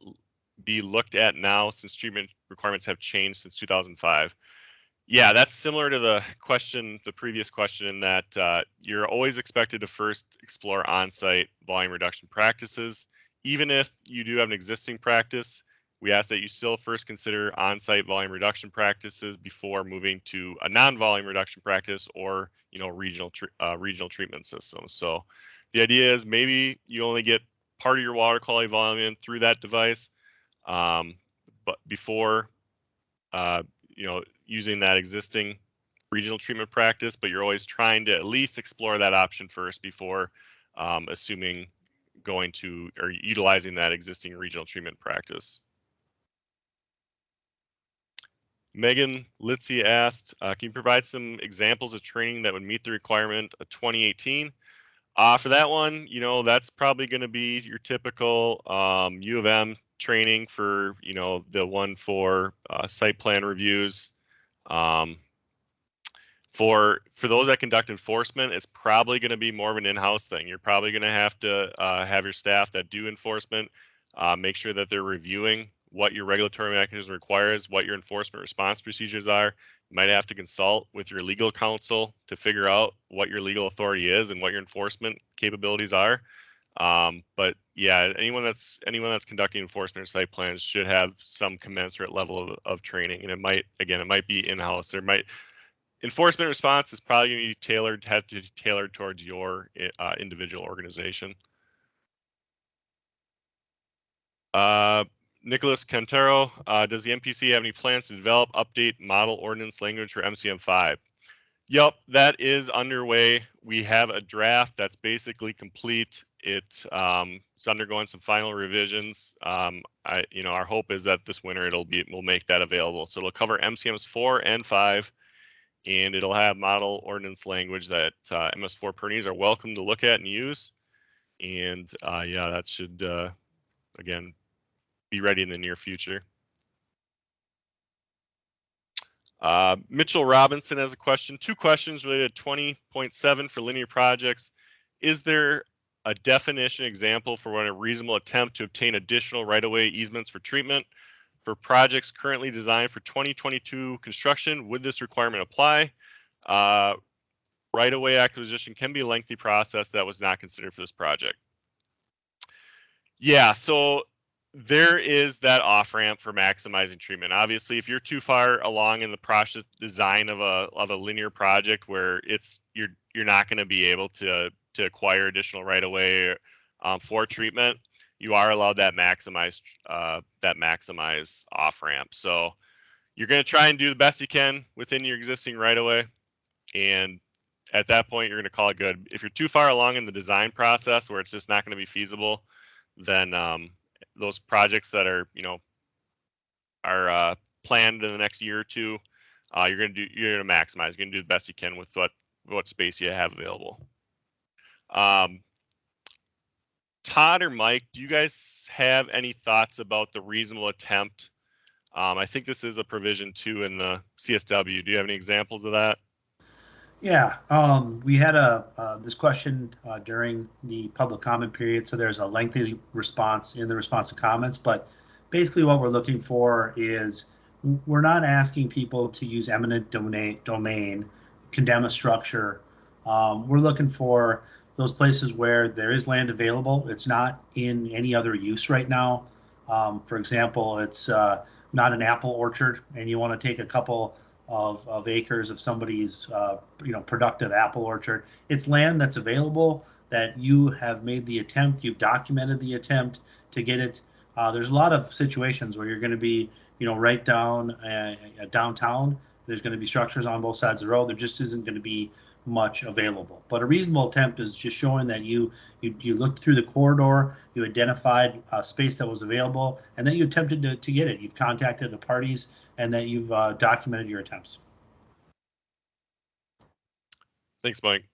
Speaker 2: be looked at now since treatment requirements have changed since 2005? Yeah, that's similar to the previous question, in that you're always expected to first explore on-site volume reduction practices. Even if you do have an existing practice, we ask that you still first consider on-site volume reduction practices before moving to a non-volume reduction practice or regional treatment systems. So the idea is maybe you only get part of your water quality volume through that device, but before using that existing regional treatment practice, but you're always trying to at least explore that option first before assuming going to or utilizing that existing regional treatment practice. Megan Litzy asked, can you provide some examples of training that would meet the requirement of 2018? For that one, that's probably going to be your typical U of M training for, the one for site plan reviews. For those that conduct enforcement, it's probably going to be more of an in-house thing. You're probably going to have your staff that do enforcement make sure that they're reviewing what your regulatory mechanism requires, what your enforcement response procedures are. You might have to consult with your legal counsel to figure out what your legal authority is and what your enforcement capabilities are. But yeah, anyone that's conducting enforcement or site plans should have some commensurate level of training, and it might be in-house. Enforcement response is probably going to be tailored towards your individual organization. Nicholas Cantero, does the MPC have any plans to develop, update model ordinance language for MCM5? Yep, that is underway. We have a draft that's basically complete. It's undergoing some final revisions. Our hope is that this winter we'll make that available. So it'll cover MCMs 4 and 5, and it'll have model ordinance language that MS4 pernies are welcome to look at and use. And yeah, that should again be ready in the near future. Mitchell Robinson has a question. 2 questions related to 20.7 for linear projects. Is there a definition example for when a reasonable attempt to obtain additional right-of-way easements for treatment for projects currently designed for 2022 construction? Would this requirement apply? Right-of-way acquisition can be a lengthy process that was not considered for this project. Yeah, so there is that off-ramp for maximizing treatment. Obviously, if you're too far along in the process design of a linear project where you're not going to be able to acquire additional right-of-way for treatment, you are allowed that maximize off-ramp. So you're going to try and do the best you can within your existing right-of-way, and at that point, you're going to call it good. If you're too far along in the design process where it's just not going to be feasible, then those projects that are planned in the next year or two, you're going to maximize. You're going to do the best you can with what space you have available. Todd or Mike, do you guys have any thoughts about the reasonable attempt? I think this is a provision too in the CSW. Do you have any examples of that?
Speaker 5: Yeah, we had this question during the public comment period, so there's a lengthy response in the response to comments, but basically what we're looking for is we're not asking people to use eminent domain, condemn a structure. We're looking for those places where there is land available. It's not in any other use right now. For example, it's not an apple orchard and you want to take a couple of acres of somebody's productive apple orchard. It's land that's available, that you have made the attempt, you've documented the attempt to get it. There's a lot of situations where you're going to be right down downtown. There's going to be structures on both sides of the road. There just isn't going to be much available. But a reasonable attempt is just showing that you looked through the corridor, you identified a space that was available, and then you attempted to get it. You've contacted the parties, and that you've documented your attempts.
Speaker 2: Thanks, Mike.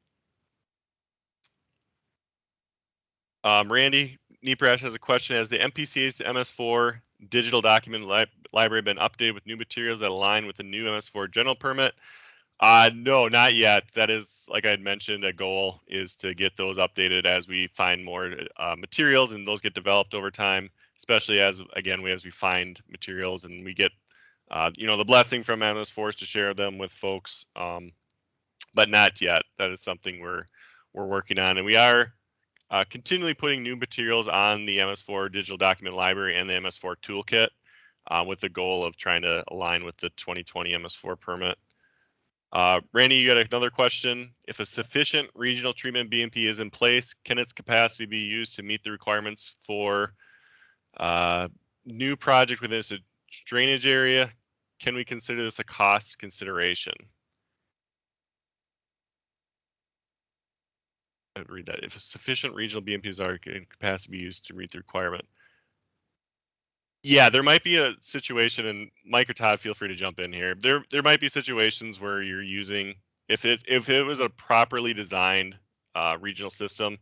Speaker 2: Randy Neprash has a question. Has the MPCA's MS4 digital document library been updated with new materials that align with the new MS4 general permit? No, not yet. That is, like I had mentioned, a goal is to get those updated as we find more materials, and those get developed over time, especially as we find materials and we get the blessing from MS4s to share them with folks. But not yet. That is something we're working on, and we are continually putting new materials on the MS4 digital document library and the MS4 toolkit with the goal of trying to align with the 2020 MS4 permit. Randy, you got another question. If a sufficient regional treatment BMP is in place, can its capacity be used to meet the requirements for new project within its drainage area? Can we consider this a cost consideration? I'd read that. If a sufficient regional BMPs are in capacity to be used to meet the requirement. Yeah, there might be a situation, and Mike or Todd, feel free to jump in here. There might be situations where you're using, if it was a properly designed regional system,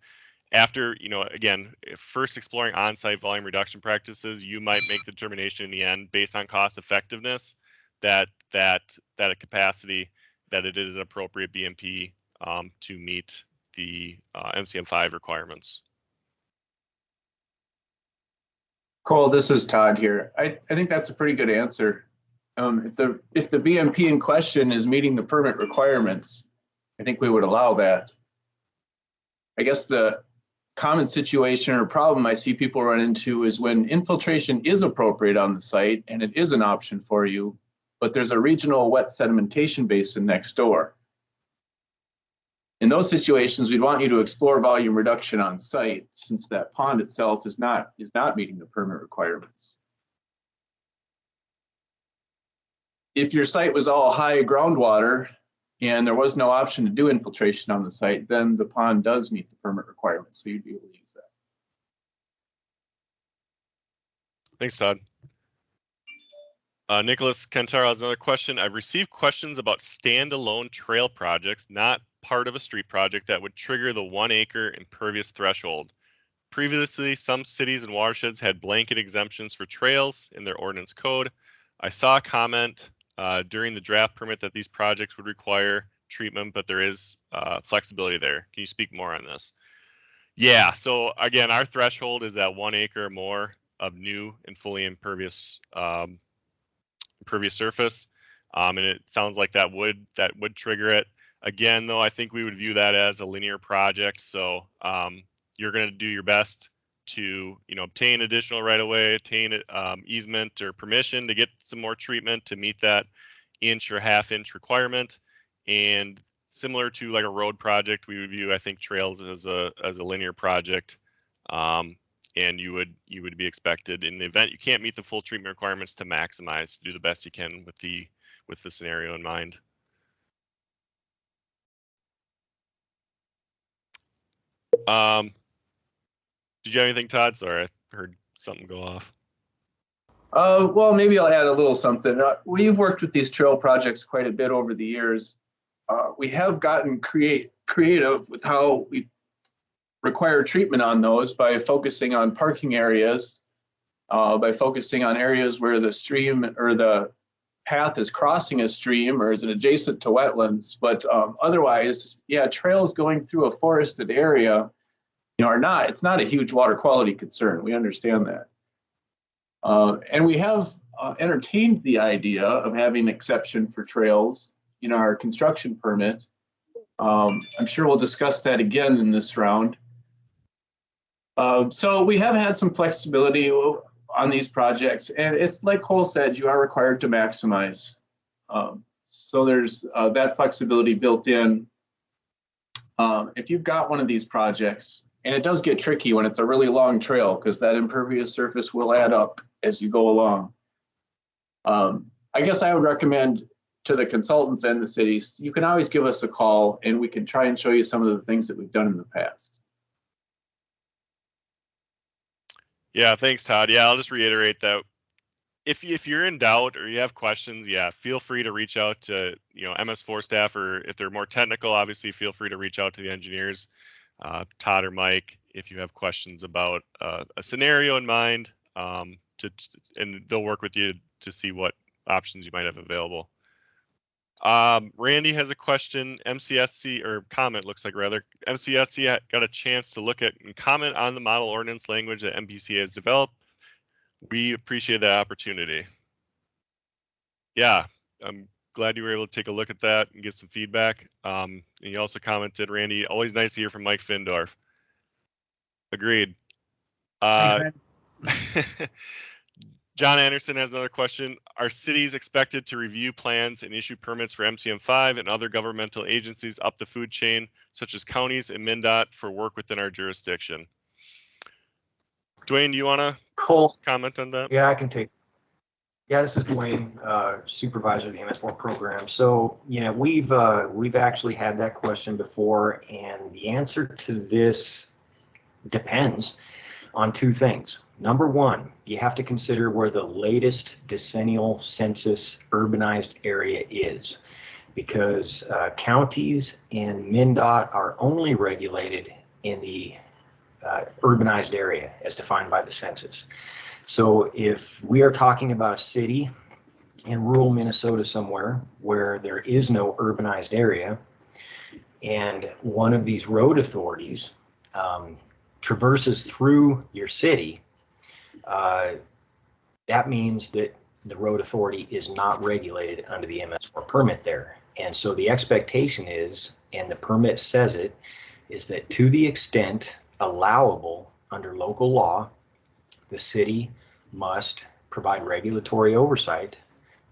Speaker 2: after, again, first exploring on-site volume reduction practices, you might make the determination in the end based on cost effectiveness that a capacity, that it is an appropriate BMP to meet the MCM5 requirements.
Speaker 6: Cole, this is Todd here. I think that's a pretty good answer. If the BMP in question is meeting the permit requirements, I think we would allow that. I guess the common situation or problem I see people run into is when infiltration is appropriate on the site and it is an option for you, but there's a regional wet sedimentation basin next door. In those situations, we'd want you to explore volume reduction on site, since that pond itself is not meeting the permit requirements. If your site was all high groundwater and there was no option to do infiltration on the site, then the pond does meet the permit requirements, so you'd be able to use that.
Speaker 2: Thanks, Todd. Nicholas Cantaro has another question. I've received questions about standalone trail projects, not part of a street project, that would trigger the 1 acre impervious threshold. Previously, some cities and watersheds had blanket exemptions for trails in their ordinance code. I saw a comment during the draft permit that these projects would require treatment, but there is flexibility there. Can you speak more on this? Yeah, so again, our threshold is at 1 acre or more of new and fully impervious surface, and it sounds like that would trigger it. Again, though, I think we would view that as a linear project, so you're going to do your best to obtain additional right-of-way, obtain easement or permission to get some more treatment to meet that inch or half-inch requirement. And similar to like a road project, we would view, I think, trails as a linear project. And you would be expected, in the event you can't meet the full treatment requirements, to maximize, to do the best you can with the scenario in mind. Did you have anything, Todd? Sorry, I heard something go off.
Speaker 6: Well, maybe I'll add a little something. We've worked with these trail projects quite a bit over the years. We have gotten creative with how we require treatment on those by focusing on parking areas, by focusing on areas where the stream or the path is crossing a stream or is it adjacent to wetlands. But otherwise, yeah, trails going through a forested area, it's not a huge water quality concern. We understand that. And we have entertained the idea of having an exception for trails in our construction permit. I'm sure we'll discuss that again in this round. So we have had some flexibility on these projects, and it's like Cole said, you are required to maximize. So there's that flexibility built in. If you've got one of these projects, and it does get tricky when it's a really long trail because that impervious surface will add up as you go along. I guess I would recommend to the consultants and the cities, you can always give us a call and we can try and show you some of the things that we've done in the past.
Speaker 2: Yeah, thanks, Todd. Yeah, I'll just reiterate that if you're in doubt or you have questions, yeah, feel free to reach out to MS4 staff, or if they're more technical, obviously feel free to reach out to the engineers, Todd or Mike, if you have questions about a scenario in mind, and they'll work with you to see what options you might have available. Randy has a question. MCSC, or comment, looks like rather. MCSC got a chance to look at and comment on the model ordinance language that MPCA has developed. We appreciate that opportunity. Yeah, I'm glad you were able to take a look at that and get some feedback. And you also commented, Randy, always nice to hear from Mike Findorf. Agreed.
Speaker 5: Thanks,
Speaker 2: John Anderson has another question. Are cities expected to review plans and issue permits for MCM5 and other governmental agencies up the food chain, such as counties and MnDOT, for work within our jurisdiction? Dwayne, do you want to comment on that?
Speaker 1: Yeah, I can take. Yeah, this is Dwayne, supervisor of the MS4 program. So, we've actually had that question before, and the answer to this depends on two things. Number one, you have to consider where the latest decennial census urbanized area is, because counties and MnDOT are only regulated in the urbanized area as defined by the census. So if we are talking about a city in rural Minnesota somewhere where there is no urbanized area, and one of these road authorities traverses through your city, that means that the road authority is not regulated under the MS4 permit there. And so the expectation is, and the permit says it, is that to the extent allowable under local law, the city must provide regulatory oversight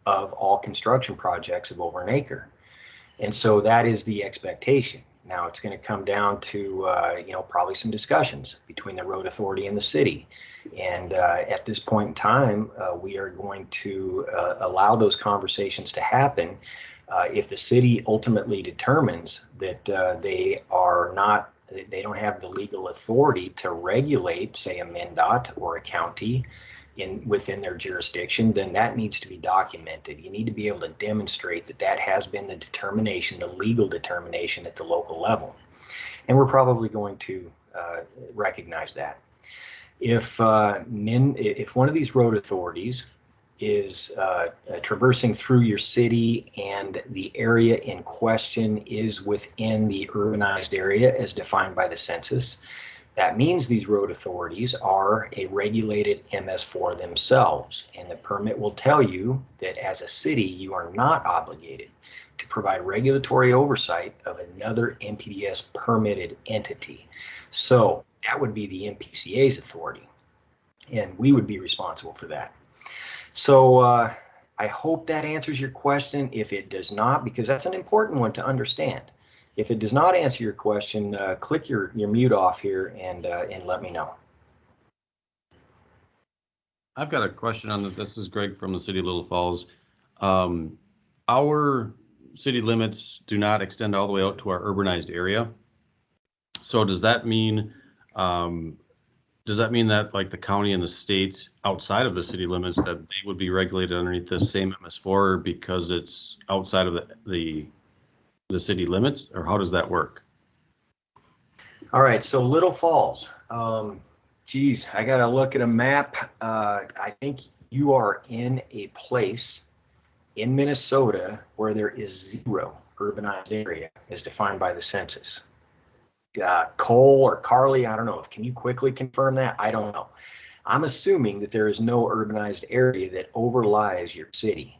Speaker 1: of all construction projects of over an acre. And so that is the expectation. Now it's going to come down to, probably some discussions between the road authority and the city. And at this point in time, we are going to allow those conversations to happen. If the city ultimately determines that they don't have the legal authority to regulate, say, a MnDOT or a county within their jurisdiction, then that needs to be documented. You need to be able to demonstrate that that has been the determination, the legal determination at the local level. And we're probably going to recognize that. If one of these road authorities is traversing through your city and the area in question is within the urbanized area as defined by the census, that means these road authorities are a regulated MS4 themselves, and the permit will tell you that as a city, you are not obligated to provide regulatory oversight of another NPDES permitted entity. So that would be the MPCA's authority, and we would be responsible for that. So I hope that answers your question. If it does not, because that's an important one to understand. If it does not answer your question, click your mute off here and let me know.
Speaker 7: I've got a question on this is Greg from the city of Little Falls. Our city limits do not extend all the way out to our urbanized area. So does that mean that like the county and the state outside of the city limits, that they would be regulated underneath the same MS4 because it's outside of the city limits, or how does that work?
Speaker 1: All right, so Little Falls. Geez, I got to look at a map. I think you are in a place in Minnesota where there is zero urbanized area as defined by the census. Cole or Carly, I don't know. Can you quickly confirm that? I don't know. I'm assuming that there is no urbanized area that overlies your city.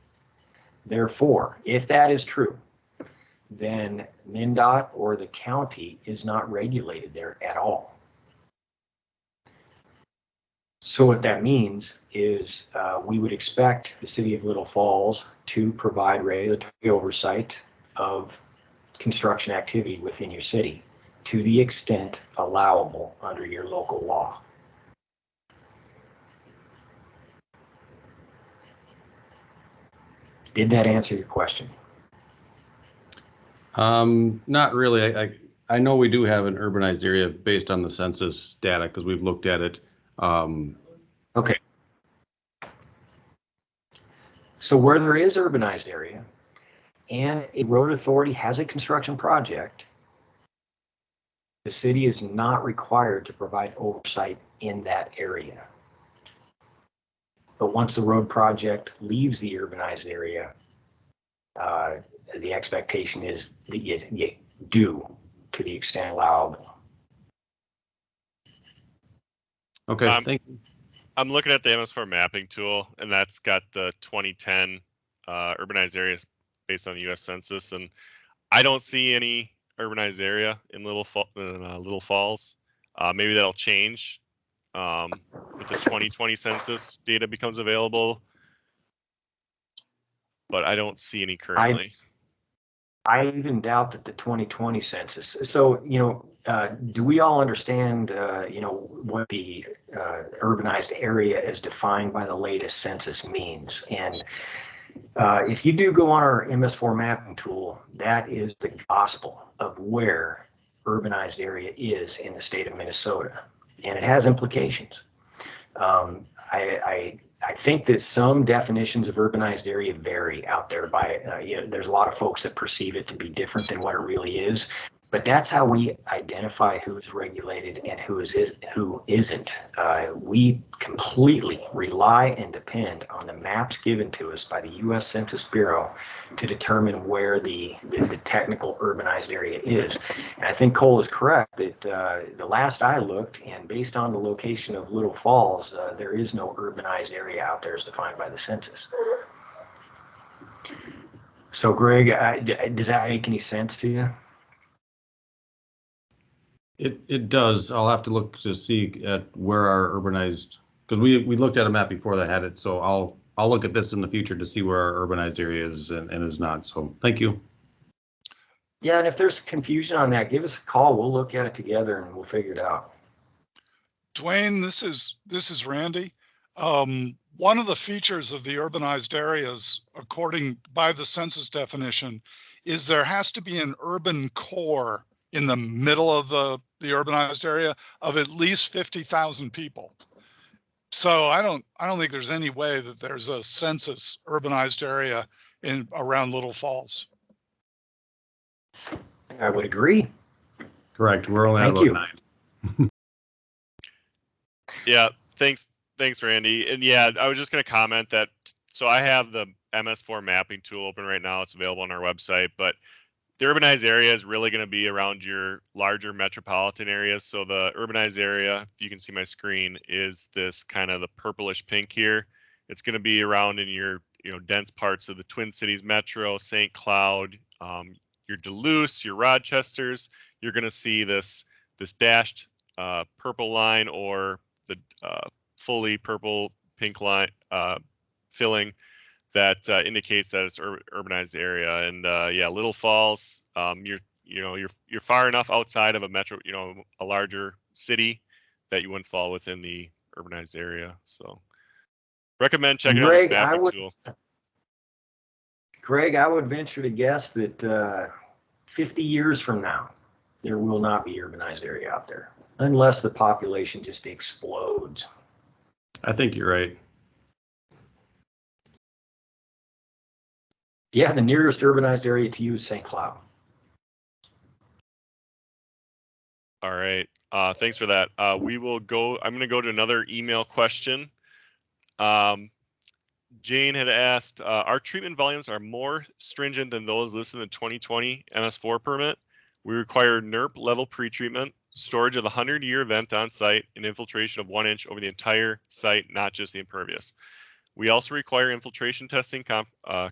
Speaker 1: Therefore, if that is true, then MnDOT or the county is not regulated there at all. So what that means is we would expect the city of Little Falls to provide regulatory oversight of construction activity within your city to the extent allowable under your local law. Did that answer your question?
Speaker 7: Not really. I know we do have an urbanized area based on the census data because we've looked at it.
Speaker 1: Okay. So where there is urbanized area and a road authority has a construction project, the city is not required to provide oversight in that area. But once the road project leaves the urbanized area, the expectation is that you do to the extent allowable.
Speaker 7: Okay, thank you.
Speaker 2: I'm looking at the MS4 mapping tool, and that's got the 2010 urbanized areas based on the U.S. Census, and I don't see any urbanized area in Little Falls. Maybe that'll change if the 2020 census data becomes available, but I don't see any currently.
Speaker 1: I even doubt that the 2020 census. So, do we all understand, what the urbanized area as defined by the latest census means? And if you do go on our MS4 mapping tool, that is the gospel of where urbanized area is in the state of Minnesota, and it has implications. I think that some definitions of urbanized area vary out there by, there's a lot of folks that perceive it to be different than what it really is. But that's how we identify who's regulated and who isn't. We completely rely and depend on the maps given to us by the U.S. Census Bureau to determine where the technical urbanized area is. And I think Cole is correct that the last I looked, and based on the location of Little Falls, there is no urbanized area out there as defined by the census. So, Greg, does that make any sense to you?
Speaker 7: It does. I'll have to look to see at where our urbanized, because we looked at a map before that had it. So I'll look at this in the future to see where our urbanized area is and is not. So thank you.
Speaker 1: Yeah, and if there's confusion on that, give us a call. We'll look at it together and we'll figure it out.
Speaker 8: Dwayne, this is Randy. One of the features of the urbanized areas, according by the census definition, is there has to be an urban core in the middle of the urbanized area of at least 50,000 people. So I don't think there's any way that there's a census urbanized area around Little Falls.
Speaker 1: I would agree.
Speaker 7: Correct. We're only at about 9.
Speaker 2: Yeah, thanks, Randy. And yeah, I was just going to comment that. So I have the MS4 mapping tool open right now. It's available on our website, but the urbanized area is really going to be around your larger metropolitan areas. So the urbanized area, if you can see my screen, is this kind of the purplish pink here. It's going to be around in your dense parts of the Twin Cities metro, St. Cloud, your Duluth, your Rochesters. You're going to see this dashed purple line or the fully purple pink line filling that indicates that it's urbanized area. And yeah, Little Falls, you're far enough outside of a metro, a larger city that you wouldn't fall within the urbanized area. So recommend checking out this mapping tool.
Speaker 1: Greg, I would venture to guess that 50 years from now, there will not be urbanized area out there unless the population just explodes.
Speaker 7: I think you're right.
Speaker 1: Yeah, the nearest urbanized area to you is St. Cloud.
Speaker 2: All right. Thanks for that. I'm going to go to another email question. Jane had asked, our treatment volumes are more stringent than those listed in the 2020 MS4 permit. We require NERP level pretreatment, storage of the 100-year event on site, and infiltration of 1 inch over the entire site, not just the impervious. We also require infiltration testing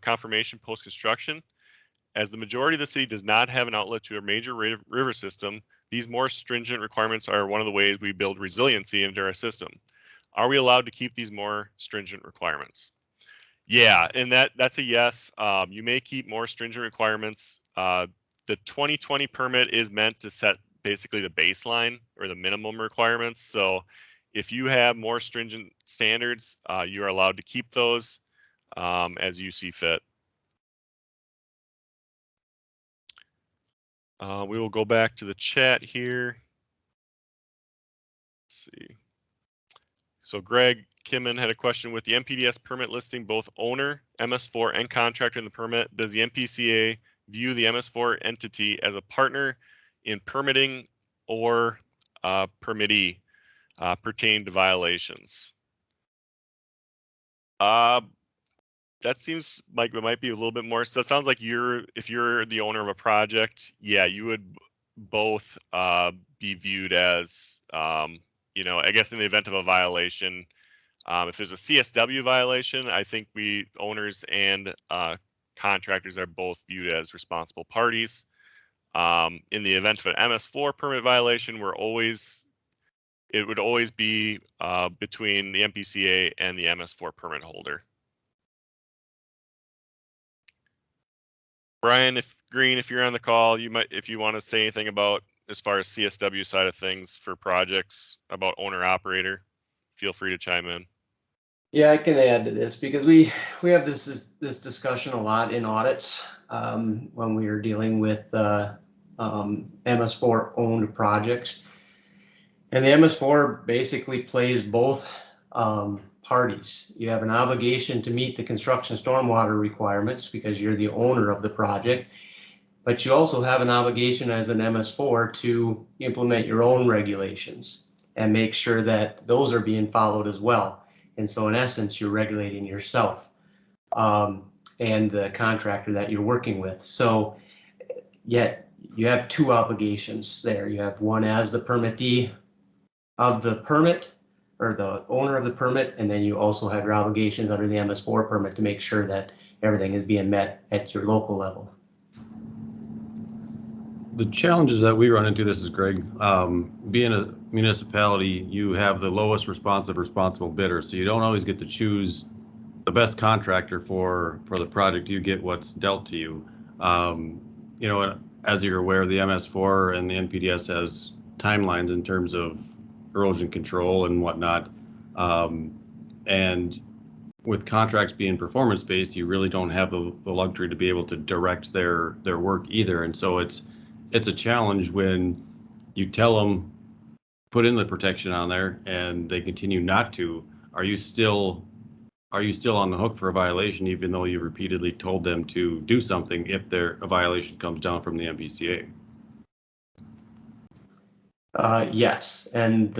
Speaker 2: confirmation post-construction. As the majority of the city does not have an outlet to a major river system, these more stringent requirements are one of the ways we build resiliency into our system. Are we allowed to keep these more stringent requirements? Yeah, and that's a yes. You may keep more stringent requirements. The 2020 permit is meant to set basically the baseline or the minimum requirements. So if you have more stringent standards, you are allowed to keep those as you see fit. We will go back to the chat here. Let's see. So Greg Kimman had a question: with the MPDS permit listing both owner, MS4, and contractor in the permit, does the MPCA view the MS4 entity as a partner in permitting or permittee pertaining to violations? That seems like it might be a little bit more. So it sounds like if you're the owner of a project, yeah, you would both be viewed as, you know, I guess in the event of a violation, if there's a CSW violation, I think we owners and contractors are both viewed as responsible parties. In the event of an MS4 permit violation, it would always be between the MPCA and the MS4 permit holder. Brian, if you're on the call, you might, if you want to say anything about as far as CSW side of things for projects about owner operator, feel free to chime in.
Speaker 1: Yeah, I can add to this because we have this discussion a lot in audits when we are dealing with MS4 owned projects, and the MS4 basically plays both parties. You have an obligation to meet the construction stormwater requirements because you're the owner of the project, but you also have an obligation as an MS4 to implement your own regulations and make sure that those are being followed as well. And so in essence, you're regulating yourself and the contractor that you're working with. So yet you have two obligations there. You have one as the permittee of the permit, or the owner of the permit, and then you also have your obligations under the MS4 permit to make sure that everything is being met at your local level.
Speaker 7: The challenges that we run into, this is Greg, being a municipality, you have the lowest responsible bidder, so you don't always get to choose the best contractor for the project. You get what's dealt to you. You know, as you're aware, the MS4 and the NPDS has timelines in terms of erosion control and whatnot. And with contracts being performance-based, you really don't have the luxury to be able to direct their work either. And so it's a challenge when you tell them, put in the protection on there, and they continue not to. Are you still on the hook for a violation, even though you repeatedly told them to do something if a violation comes down from the MPCA?
Speaker 1: Yes, and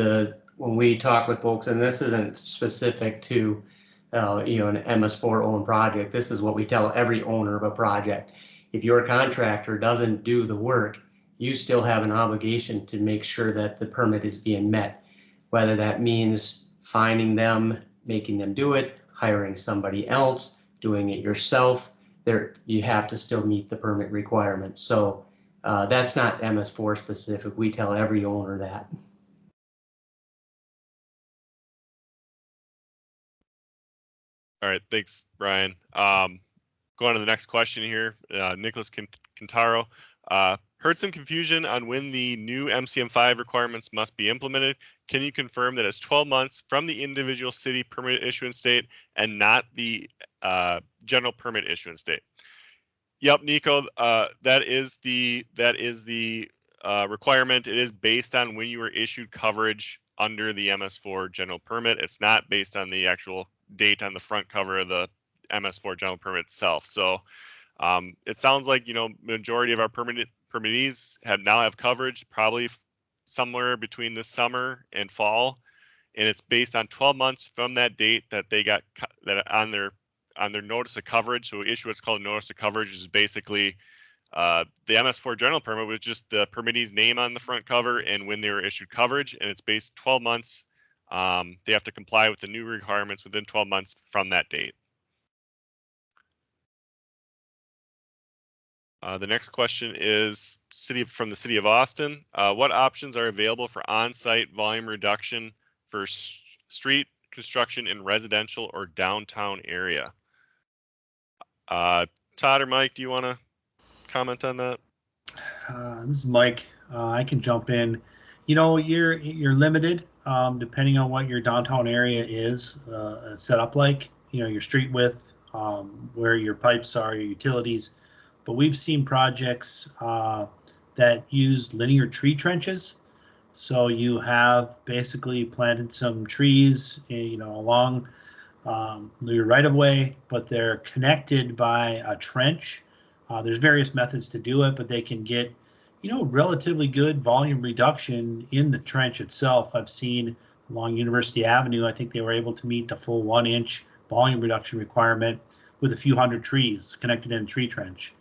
Speaker 1: when we talk with folks, and this isn't specific to you know, an MS4 owned project, this is what we tell every owner of a project. If your contractor doesn't do the work, you still have an obligation to make sure that the permit is being met, whether that means finding them, making them do it, hiring somebody else, doing it yourself. You have to still meet the permit requirements. So that's not MS4 specific. We tell every owner that.
Speaker 2: All right, thanks, Brian. Going to the next question here, Nicholas Quintaro. Heard some confusion on when the new MCM5 requirements must be implemented. Can you confirm that it's 12 months from the individual city permit issuance date and not the general permit issuance date? Yep, Nico, that is the requirement. It is based on when you were issued coverage under the MS4 general permit. It's not based on the actual date on the front cover of the MS4 general permit itself. So it sounds like, you know, majority of our permittees now have coverage probably somewhere between this summer and fall, and it's based on 12 months from that date that they got that on their notice of coverage. So we issue what's called a notice of coverage, which is basically the MS4 general permit with just the permittee's name on the front cover and when they were issued coverage, and it's based 12 months. They have to comply with the new requirements within 12 months from that date. The next question is from the city of Austin. What options are available for on-site volume reduction for street construction in residential or downtown area? Todd or Mike, do you want to comment on that?
Speaker 5: This is Mike. I can jump in. You know, you're limited depending on what your downtown area is set up like. You know, your street width, where your pipes are, your utilities. But we've seen projects that used linear tree trenches. So you have basically planted some trees, along your right of way, but they're connected by a trench. There's various methods to do it, but they can get, relatively good volume reduction in the trench itself. I've seen along University Avenue, I think they were able to meet the full 1-inch volume reduction requirement with a few hundred trees connected in a tree trench.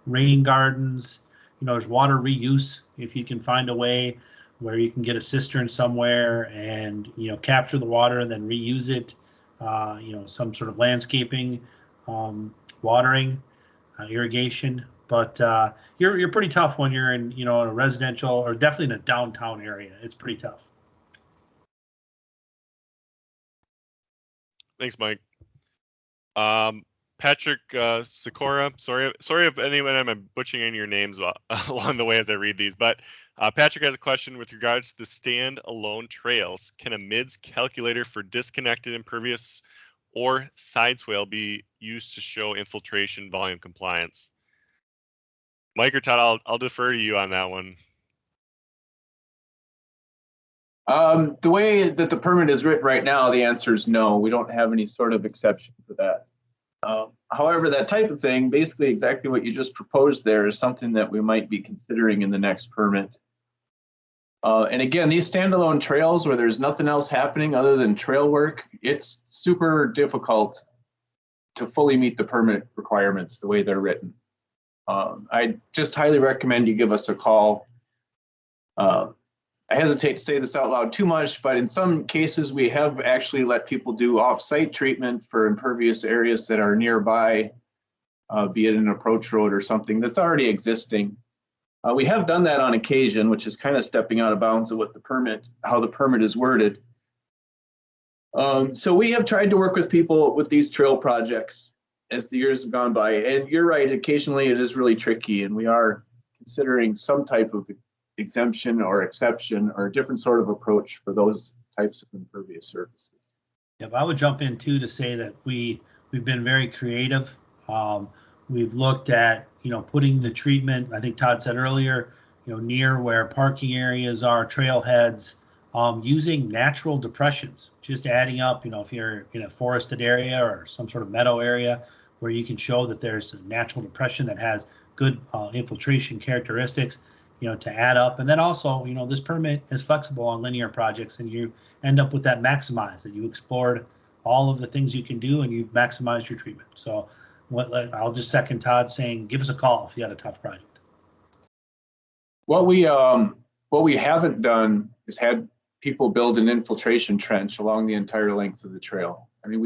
Speaker 5: Rain gardens, there's water reuse. If you can find a way where you can get a cistern somewhere and, capture the water and then reuse it, some sort of landscaping, watering, irrigation. But you're pretty tough when you're in, in a residential or definitely in a downtown area. It's pretty tough.
Speaker 2: Thanks, Mike. Patrick Sikora, sorry if anyone I'm butchering any of your names along the way as I read these, but Patrick has a question with regards to the stand-alone trails. Can a MIDS calculator for disconnected impervious or side swale be used to show infiltration volume compliance? Mike or Todd, I'll defer to you on that one.
Speaker 6: The way that the permit is written right now, the answer is no. We don't have any sort of exception for that. However, that type of thing, basically exactly what you just proposed there, is something that we might be considering in the next permit. And again, these standalone trails where there's nothing else happening other than trail work, it's super difficult to fully meet the permit requirements the way they're written. I just highly recommend you give us a call. I hesitate to say this out loud too much, but in some cases we have actually let people do off-site treatment for impervious areas that are nearby, be it an approach road or something that's already existing. We have done that on occasion, which is kind of stepping out of bounds of what how the permit is worded. So we have tried to work with people with these trail projects as the years have gone by. And you're right, occasionally it is really tricky, and we are considering some type of exemption or exception or a different sort of approach for those types of impervious surfaces.
Speaker 5: Yep, I would jump in too to say that we've been very creative. We've looked at, putting the treatment, I think Todd said earlier, near where parking areas are, trailheads, using natural depressions, just adding up, if you're in a forested area or some sort of meadow area where you can show that there's a natural depression that has good infiltration characteristics, to add up. And then also, this permit is flexible on linear projects, and you end up with that maximized, that you explored all of the things you can do and you've maximized your treatment. So I'll just second Todd saying, give us a call if you had a tough project.
Speaker 6: What we haven't done is had people build an infiltration trench along the entire length of the trail. I mean,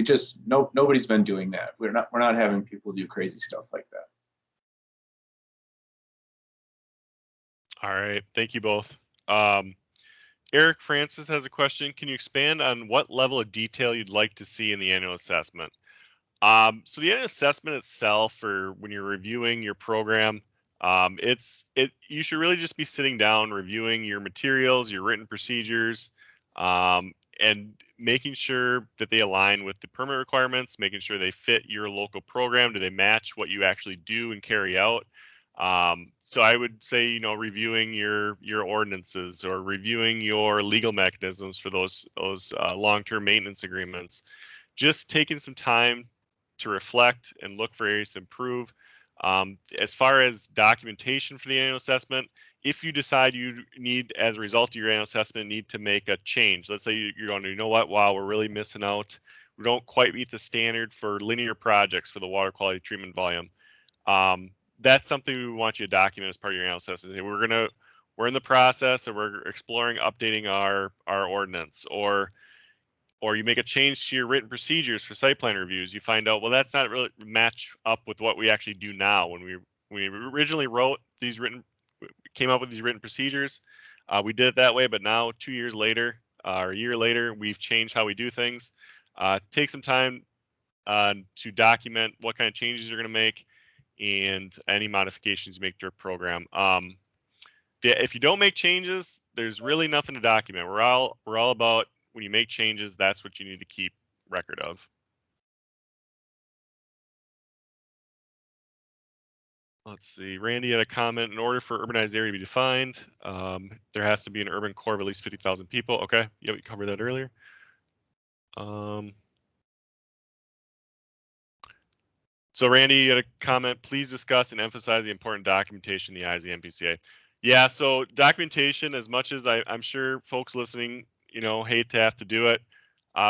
Speaker 6: nobody's been doing that. We're not having people do crazy stuff like that.
Speaker 2: All right, thank you both. Eric Francis has a question. Can you expand on what level of detail you'd like to see in the annual assessment? So the annual assessment itself, for when you're reviewing your program, you should really just be sitting down, reviewing your materials, your written procedures, and making sure that they align with the permit requirements, making sure they fit your local program. Do they match what you actually do and carry out? So I would say, reviewing your ordinances or reviewing your legal mechanisms for those long-term maintenance agreements. Just taking some time to reflect and look for areas to improve. As far as documentation for the annual assessment, if you decide you need, as a result of your annual assessment, need to make a change, let's say you're going to, wow, we're really missing out. We don't quite meet the standard for linear projects for the water quality treatment volume. That's something we want you to document as part of your annual assessment. We're in the process and we're exploring updating our ordinance, or you make a change to your written procedures for site plan reviews. You find out, well, that's not really match up with what we actually do now. When we originally came up with these written procedures, we did it that way, but now 2 years later, or a year later, we've changed how we do things. Take some time to document what kind of changes you're going to make and any modifications you make to your program. If you don't make changes, there's really nothing to document. We're all about, when you make changes, that's what you need to keep record of. Let's see. Randy had a comment. In order for urbanized area to be defined, there has to be an urban core of at least 50,000 people. Okay. Yeah, we covered that earlier. So Randy, you had a comment. Please discuss and emphasize the important documentation in the eyes of the MPCA. Yeah. So documentation, as much as I'm sure folks listening, hate to have to do it,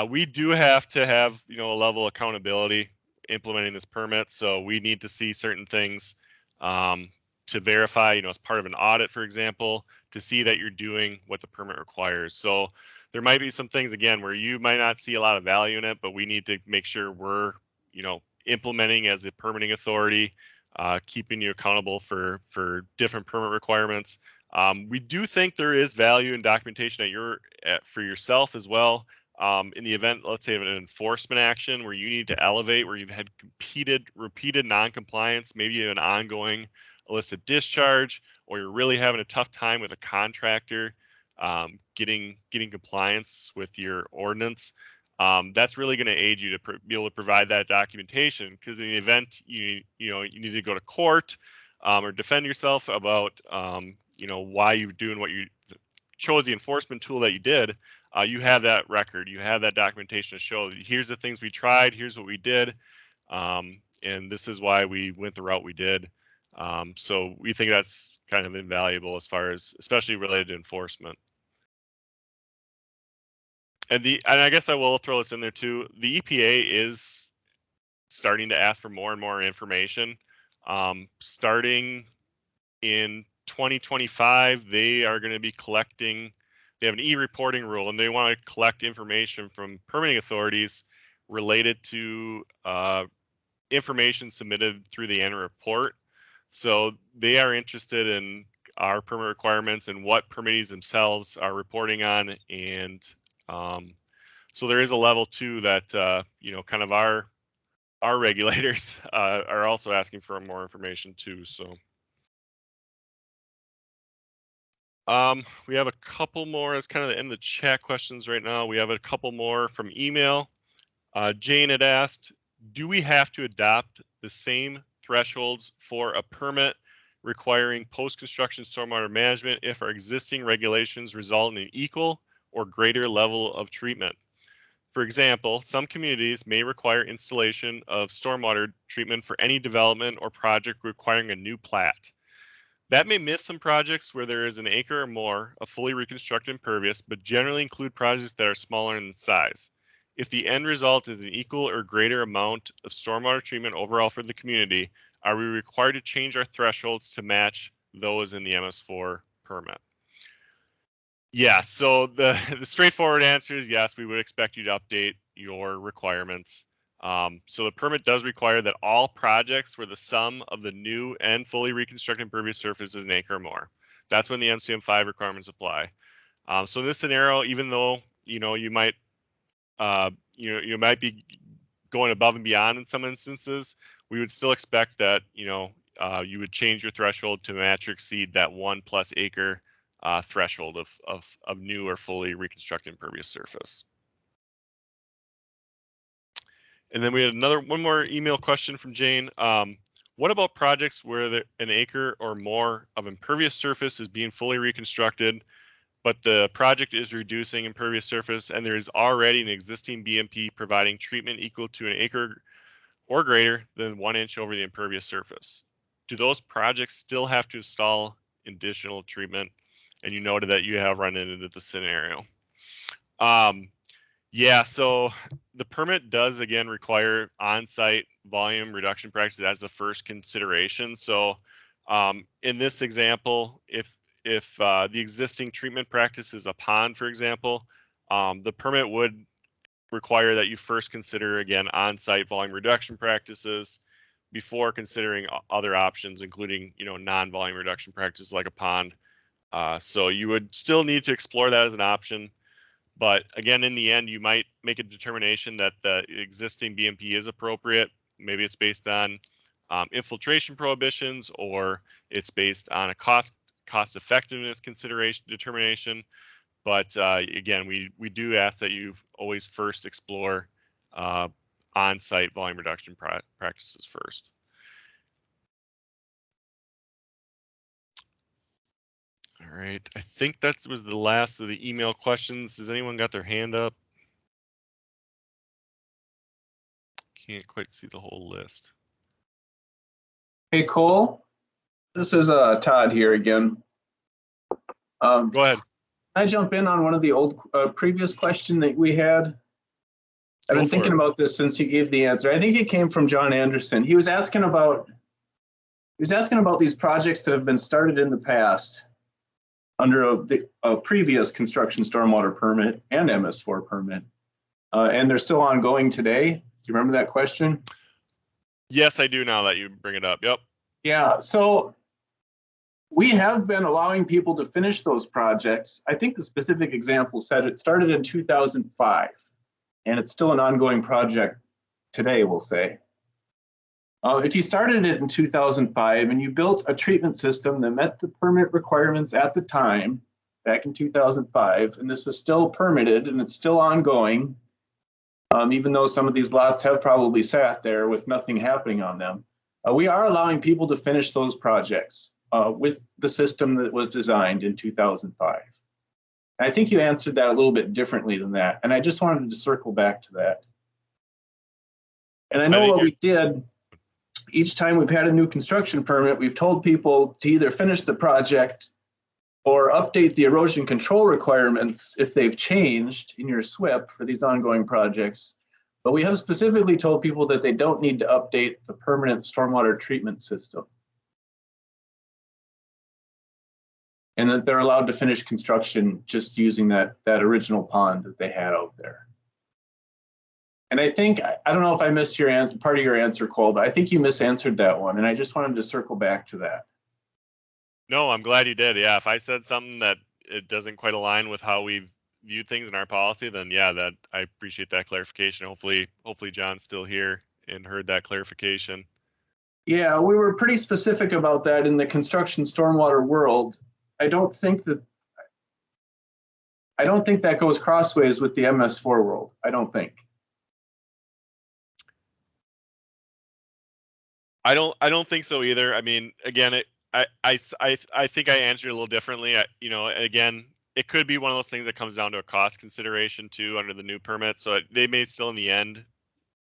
Speaker 2: we do have to have, a level of accountability implementing this permit. So we need to see certain things to verify, as part of an audit, for example, to see that you're doing what the permit requires. So there might be some things, again, where you might not see a lot of value in it, but we need to make sure we're, implementing as the permitting authority, keeping you accountable for different permit requirements. We do think there is value in documentation for yourself as well. In the event, let's say, of an enforcement action where you need to elevate, where you've had repeated non-compliance, maybe an ongoing illicit discharge, or you're really having a tough time with a contractor getting compliance with your ordinance. That's really going to aid you to be able to provide that documentation, because in the event you need to go to court or defend yourself about why you're doing what you chose, the enforcement tool that you did, you have that record, you have that documentation to show here's the things we tried, here's what we did, and this is why we went the route we did. So we think that's kind of invaluable as far as, especially related to enforcement. And I guess I will throw this in there too. The EPA is starting to ask for more and more information. Starting in 2025, they are going to be collecting. They have an e-reporting rule, and they want to collect information from permitting authorities related to information submitted through the annual report. So they are interested in our permit requirements and what permittees themselves are reporting on, and so there is a level two that kind of our regulators are also asking for more information too. So we have a couple more. That's kind of the end of the chat questions right now. We have a couple more from email. Jane had asked, do we have to adopt the same thresholds for a permit requiring post-construction stormwater management if our existing regulations result in an equal or greater level of treatment? For example, some communities may require installation of stormwater treatment for any development or project requiring a new plat. That may miss some projects where there is an acre or more of fully reconstructed impervious, but generally include projects that are smaller in size. If the end result is an equal or greater amount of stormwater treatment overall for the community, are we required to change our thresholds to match those in the MS4 permit? Yeah, so the straightforward answer is yes, we would expect you to update your requirements. So the permit does require that all projects where the sum of the new and fully reconstructed impervious surface is an acre or more. That's when the MCM5 requirements apply. So in this scenario, even though you might you might be going above and beyond in some instances, we would still expect that you would change your threshold to match or exceed that 1+ acre threshold of new or fully reconstructed impervious surface. And then we had one more email question from Jane. What about projects where an acre or more of impervious surface is being fully reconstructed, but the project is reducing impervious surface and there is already an existing BMP providing treatment equal to an acre or greater than 1 inch over the impervious surface? Do those projects still have to install additional treatment? And you noted that you have run into the scenario. Yeah, so the permit does again require on-site volume reduction practices as the first consideration. So in this example, if the existing treatment practice is a pond, for example, the permit would require that you first consider again on-site volume reduction practices before considering other options, including non-volume reduction practices like a pond. So you would still need to explore that as an option. But again, in the end, you might make a determination that the existing BMP is appropriate. Maybe it's based on infiltration prohibitions, or it's based on a cost effectiveness consideration determination. But again, we do ask that you always first explore on-site volume reduction practices first. All right, I think that was the last of the email questions. Has anyone got their hand up? Can't quite see the whole list.
Speaker 6: Hey, Cole, this is Todd here again.
Speaker 2: Go ahead.
Speaker 6: Can I jump in on one of the old previous question that we had? I've been thinking about this since you gave the answer. I think it came from John Anderson. He was asking about these projects that have been started in the past under a previous construction stormwater permit and MS4 permit, and they're still ongoing today. Do you remember that question?
Speaker 2: Yes, I do now that you bring it up. Yep.
Speaker 6: Yeah, so we have been allowing people to finish those projects. I think the specific example said it started in 2005, and it's still an ongoing project today, we'll say. If you started it in 2005 and you built a treatment system that met the permit requirements at the time, back in 2005, and this is still permitted and it's still ongoing, even though some of these lots have probably sat there with nothing happening on them, we are allowing people to finish those projects with the system that was designed in 2005. And I think you answered that a little bit differently than that, and I just wanted to circle back to that. And I know what we did. Each time we've had a new construction permit, we've told people to either finish the project or update the erosion control requirements if they've changed in your SWIP for these ongoing projects. But we have specifically told people that they don't need to update the permanent stormwater treatment system, and that they're allowed to finish construction just using that original pond that they had out there. And I think, I don't know if I missed your answer, part of your answer, Cole, but I think you misanswered that one. And I just wanted to circle back to that.
Speaker 2: No, I'm glad you did. Yeah, if I said something that it doesn't quite align with how we've viewed things in our policy, then yeah, that I appreciate that clarification. Hopefully John's still here and heard that clarification.
Speaker 6: Yeah, we were pretty specific about that in the construction stormwater world. I don't think that goes crossways with the MS4 world. I don't think.
Speaker 2: I don't think so either. I mean, again, I think I answered a little differently. Again, it could be one of those things that comes down to a cost consideration too under the new permit. So they may still, in the end,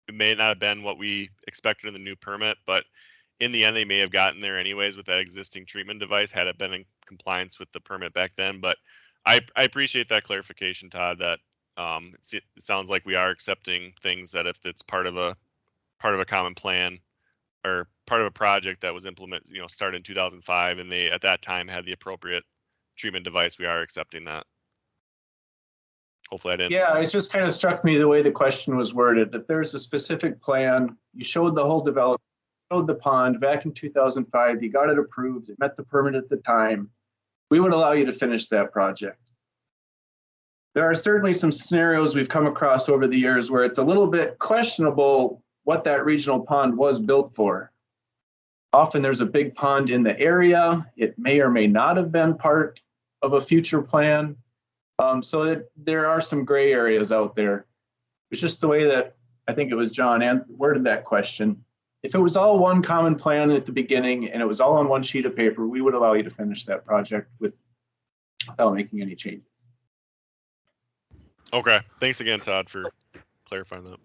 Speaker 2: it may not have been what we expected in the new permit, but in the end, they may have gotten there anyways with that existing treatment device had it been in compliance with the permit back then. But I appreciate that clarification, Todd. That it sounds like we are accepting things that if it's part of a common plan or part of a project that was started in 2005, and they at that time had the appropriate treatment device, we are accepting that. Hopefully I didn't.
Speaker 6: Yeah, it just kind of struck me the way the question was worded, that there's a specific plan. You showed the whole development, showed the pond back in 2005, you got it approved, it met the permit at the time. We would allow you to finish that project. There are certainly some scenarios we've come across over the years where it's a little bit questionable what that regional pond was built for. Often there's a big pond in the area. It may or may not have been part of a future plan. So there are some gray areas out there. It's just the way that I think it was John worded that question. If it was all one common plan at the beginning and it was all on one sheet of paper, we would allow you to finish that project without making any changes.
Speaker 2: Okay. Thanks again, Todd, for clarifying that.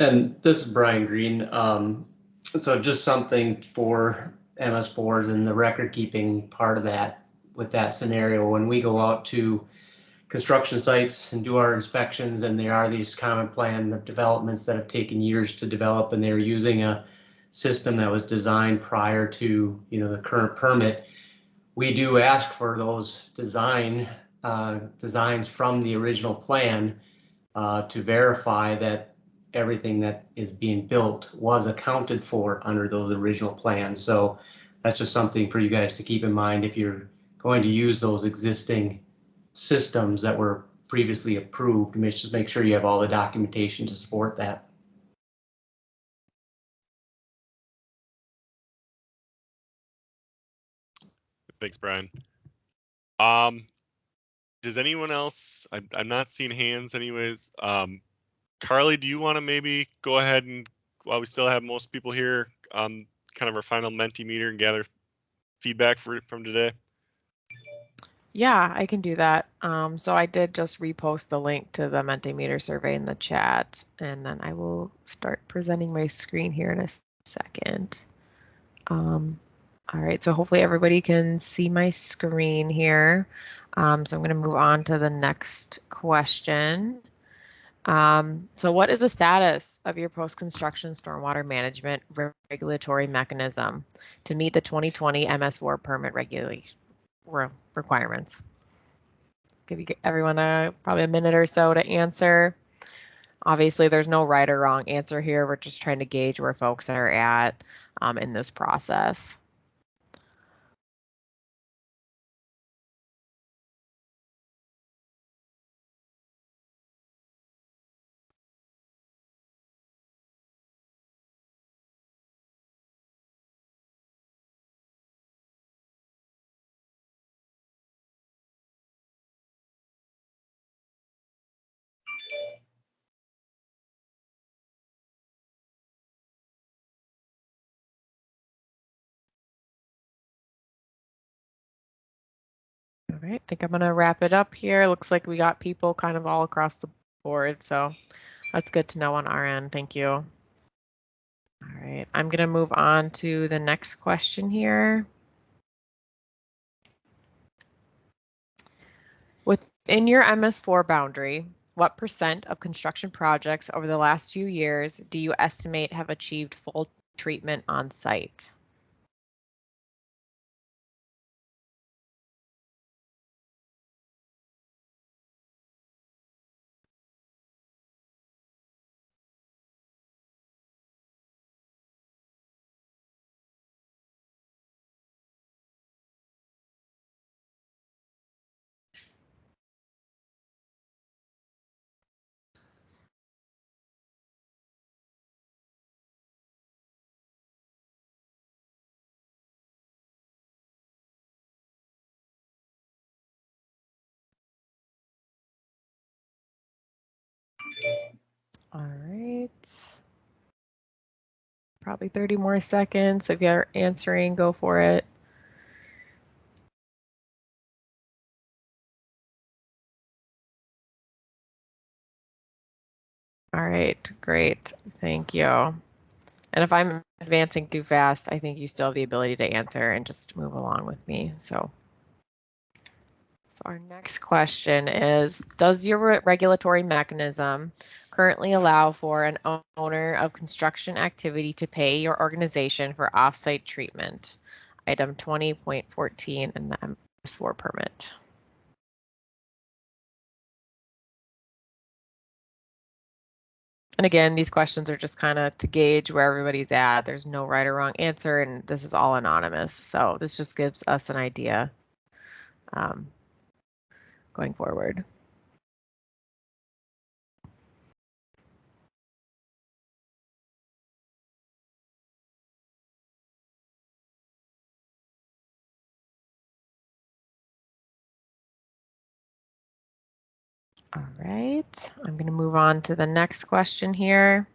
Speaker 9: And this is Brian Green. So just something for MS4s and the record keeping part of that with that scenario. When we go out to construction sites and do our inspections, and there are these common plan developments that have taken years to develop, and they're using a system that was designed prior to the current permit, we do ask for those designs from the original plan to verify that everything that is being built was accounted for under those original plans. So that's just something for you guys to keep in mind if you're going to use those existing systems that were previously approved. Just make sure you have all the documentation to support that.
Speaker 2: Thanks, Brian. Does anyone else? I'm not seeing hands anyways. Carly, do you want to maybe go ahead and, while we still have most people here, kind of our final Mentimeter and gather feedback from today?
Speaker 3: Yeah, I can do that. So I did just repost the link to the Mentimeter survey in the chat, and then I will start presenting my screen here in a second. All right, so hopefully everybody can see my screen here. So I'm going to move on to the next question. So what is the status of your post-construction stormwater management regulatory mechanism to meet the 2020 MS4 permit requirements? Give everyone probably a minute or so to answer. Obviously, there's no right or wrong answer here. We're just trying to gauge where folks are at in this process. All right, I think I'm going to wrap it up here. Looks like we got people kind of all across the board, so that's good to know on our end. Thank you. All right, I'm going to move on to the next question here. Within your MS4 boundary, what % of construction projects over the last few years do you estimate have achieved full treatment on site? All right. Probably 30 more seconds. If you're answering, go for it. All right, great. Thank you. And if I'm advancing too fast, I think you still have the ability to answer and just move along with me. So our next question is, does your regulatory mechanism currently allow for an owner of construction activity to pay your organization for offsite treatment? Item 20.14 in the MS4 permit. And again, these questions are just kind of to gauge where everybody's at. There's no right or wrong answer, and this is all anonymous. So this just gives us an idea going forward. All right, I'm going to move on to the next question here.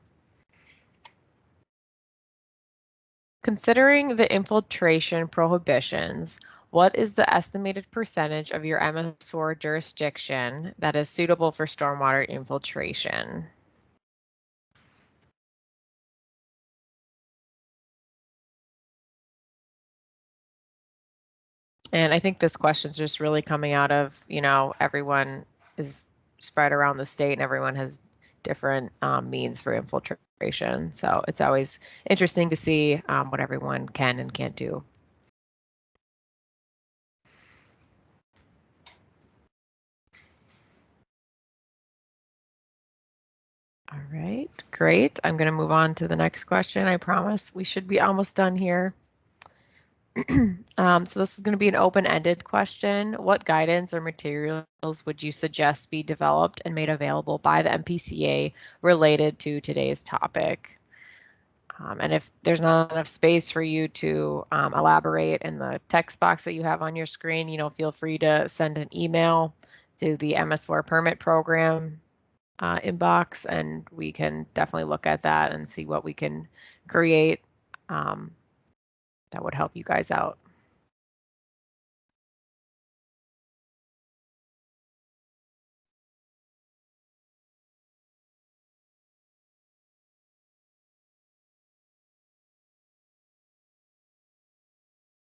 Speaker 3: Considering the infiltration prohibitions, what is the estimated percentage of your MS4 jurisdiction that is suitable for stormwater infiltration? And I think this question is just really coming out of, everyone is spread around the state and everyone has different means for infiltration. So it's always interesting to see what everyone can and can't do. All right, great. I'm going to move on to the next question. I promise we should be almost done here. So this is going to be an open-ended question. What guidance or materials would you suggest be developed and made available by the MPCA related to today's topic? And if there's not enough space for you to elaborate in the text box that you have on your screen, feel free to send an email to the MS4 permit program inbox, and we can definitely look at that and see what we can create that would help you guys out.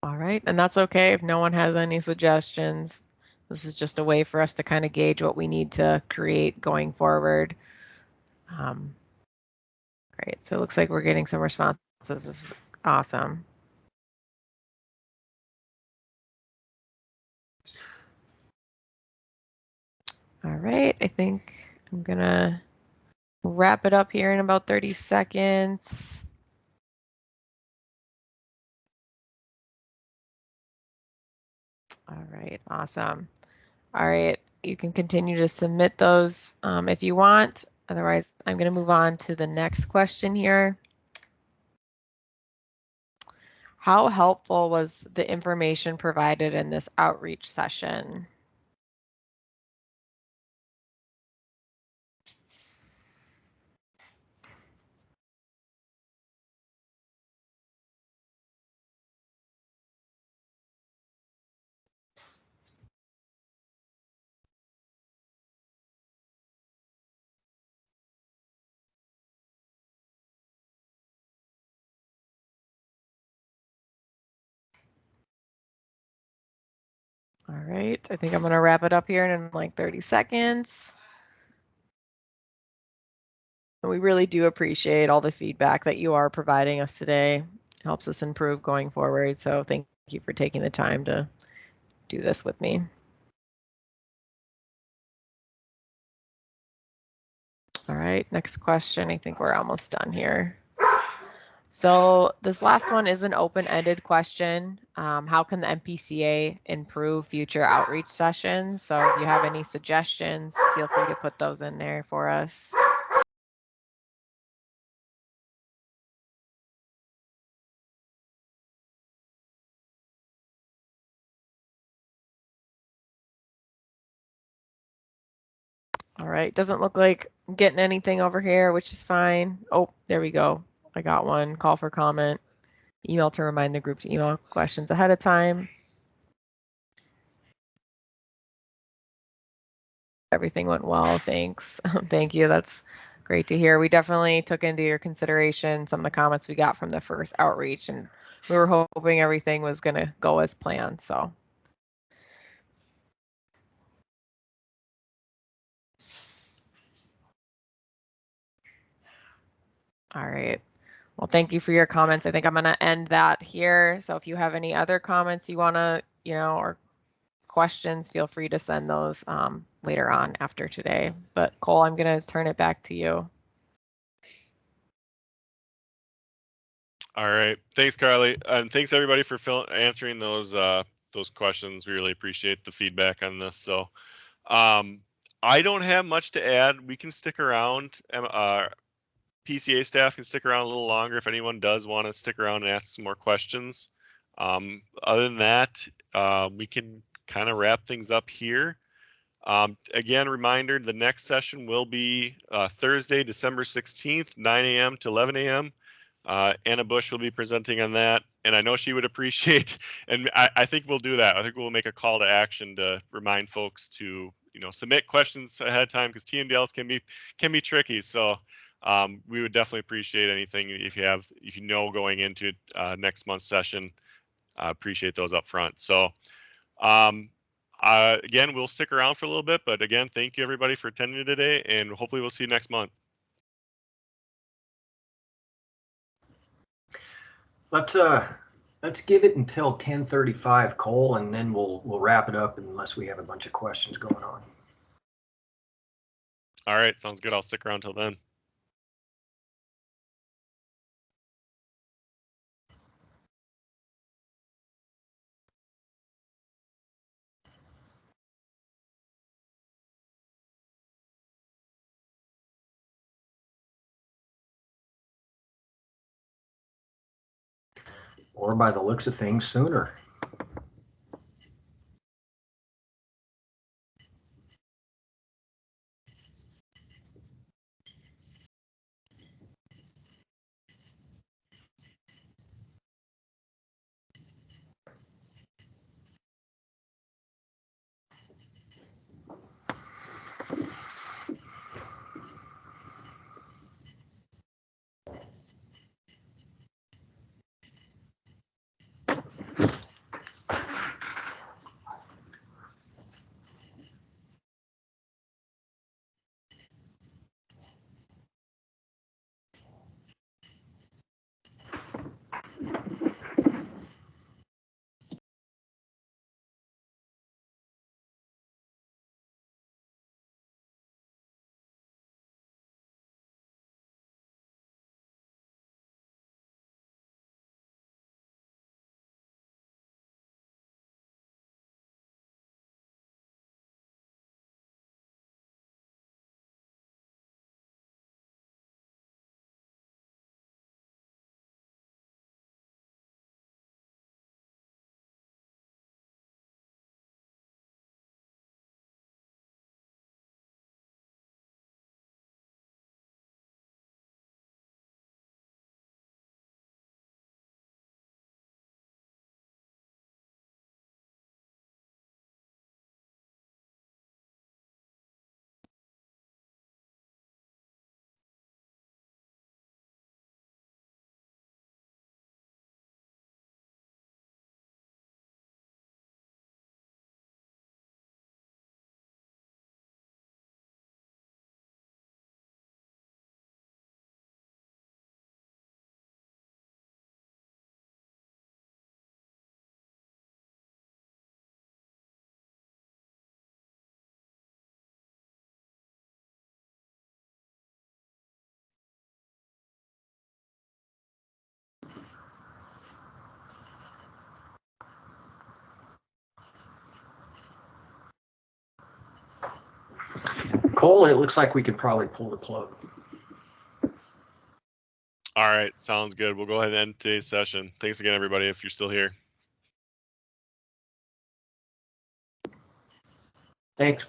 Speaker 3: All right, and that's okay if no one has any suggestions. This is just a way for us to kind of gauge what we need to create going forward. Great, so it looks like we're getting some responses. This is awesome. All right, I think I'm gonna wrap it up here in about 30 seconds. All right, awesome. All right, you can continue to submit those if you want. Otherwise, I'm going to move on to the next question here. How helpful was the information provided in this outreach session? All right, I think I'm going to wrap it up here in like 30 seconds. And we really do appreciate all the feedback that you are providing us today. It helps us improve going forward. So thank you for taking the time to do this with me. All right, next question. I think we're almost done here. So this last one is an open-ended question. How can the MPCA improve future outreach sessions? So if you have any suggestions, feel free to put those in there for us. All right, doesn't look like I'm getting anything over here, which is fine. Oh, there we go. I got one. Call for comment. Email to remind the group to email questions ahead of time. Everything went well, thanks. Thank you, that's great to hear. We definitely took into your consideration some of the comments we got from the first outreach, and we were hoping everything was going to go as planned, so. All right. Well, thank you for your comments. I think I'm going to end that here. So if you have any other comments you want to, or questions, feel free to send those later on after today. But Cole, I'm going to turn it back to you.
Speaker 2: All right, thanks, Carly, and thanks everybody for answering those questions. We really appreciate the feedback on this. So, I don't have much to add. We can stick around. PCA staff can stick around a little longer if anyone does want to stick around and ask some more questions. Other than that, we can kind of wrap things up here. Again, reminder, the next session will be Thursday, December 16th, 9 a.m. to 11 a.m. Anna Bush will be presenting on that, and I know she would appreciate, and I think we'll do that. I think we'll make a call to action to remind folks to, submit questions ahead of time, because TMDLs can be tricky. So we would definitely appreciate anything if you know going into next month's session. Appreciate those up front. So again, we'll stick around for a little bit, but again, thank you everybody for attending today, and hopefully we'll see you next month.
Speaker 1: Let's give it until 10:35, Cole, and then we'll wrap it up unless we have a bunch of questions going on.
Speaker 2: All right, sounds good. I'll stick around till then.
Speaker 1: Or by the looks of things, sooner. Cole, it looks like we could probably pull the plug.
Speaker 2: All right, sounds good. We'll go ahead and end today's session. Thanks again, everybody, if you're still here.
Speaker 1: Thanks.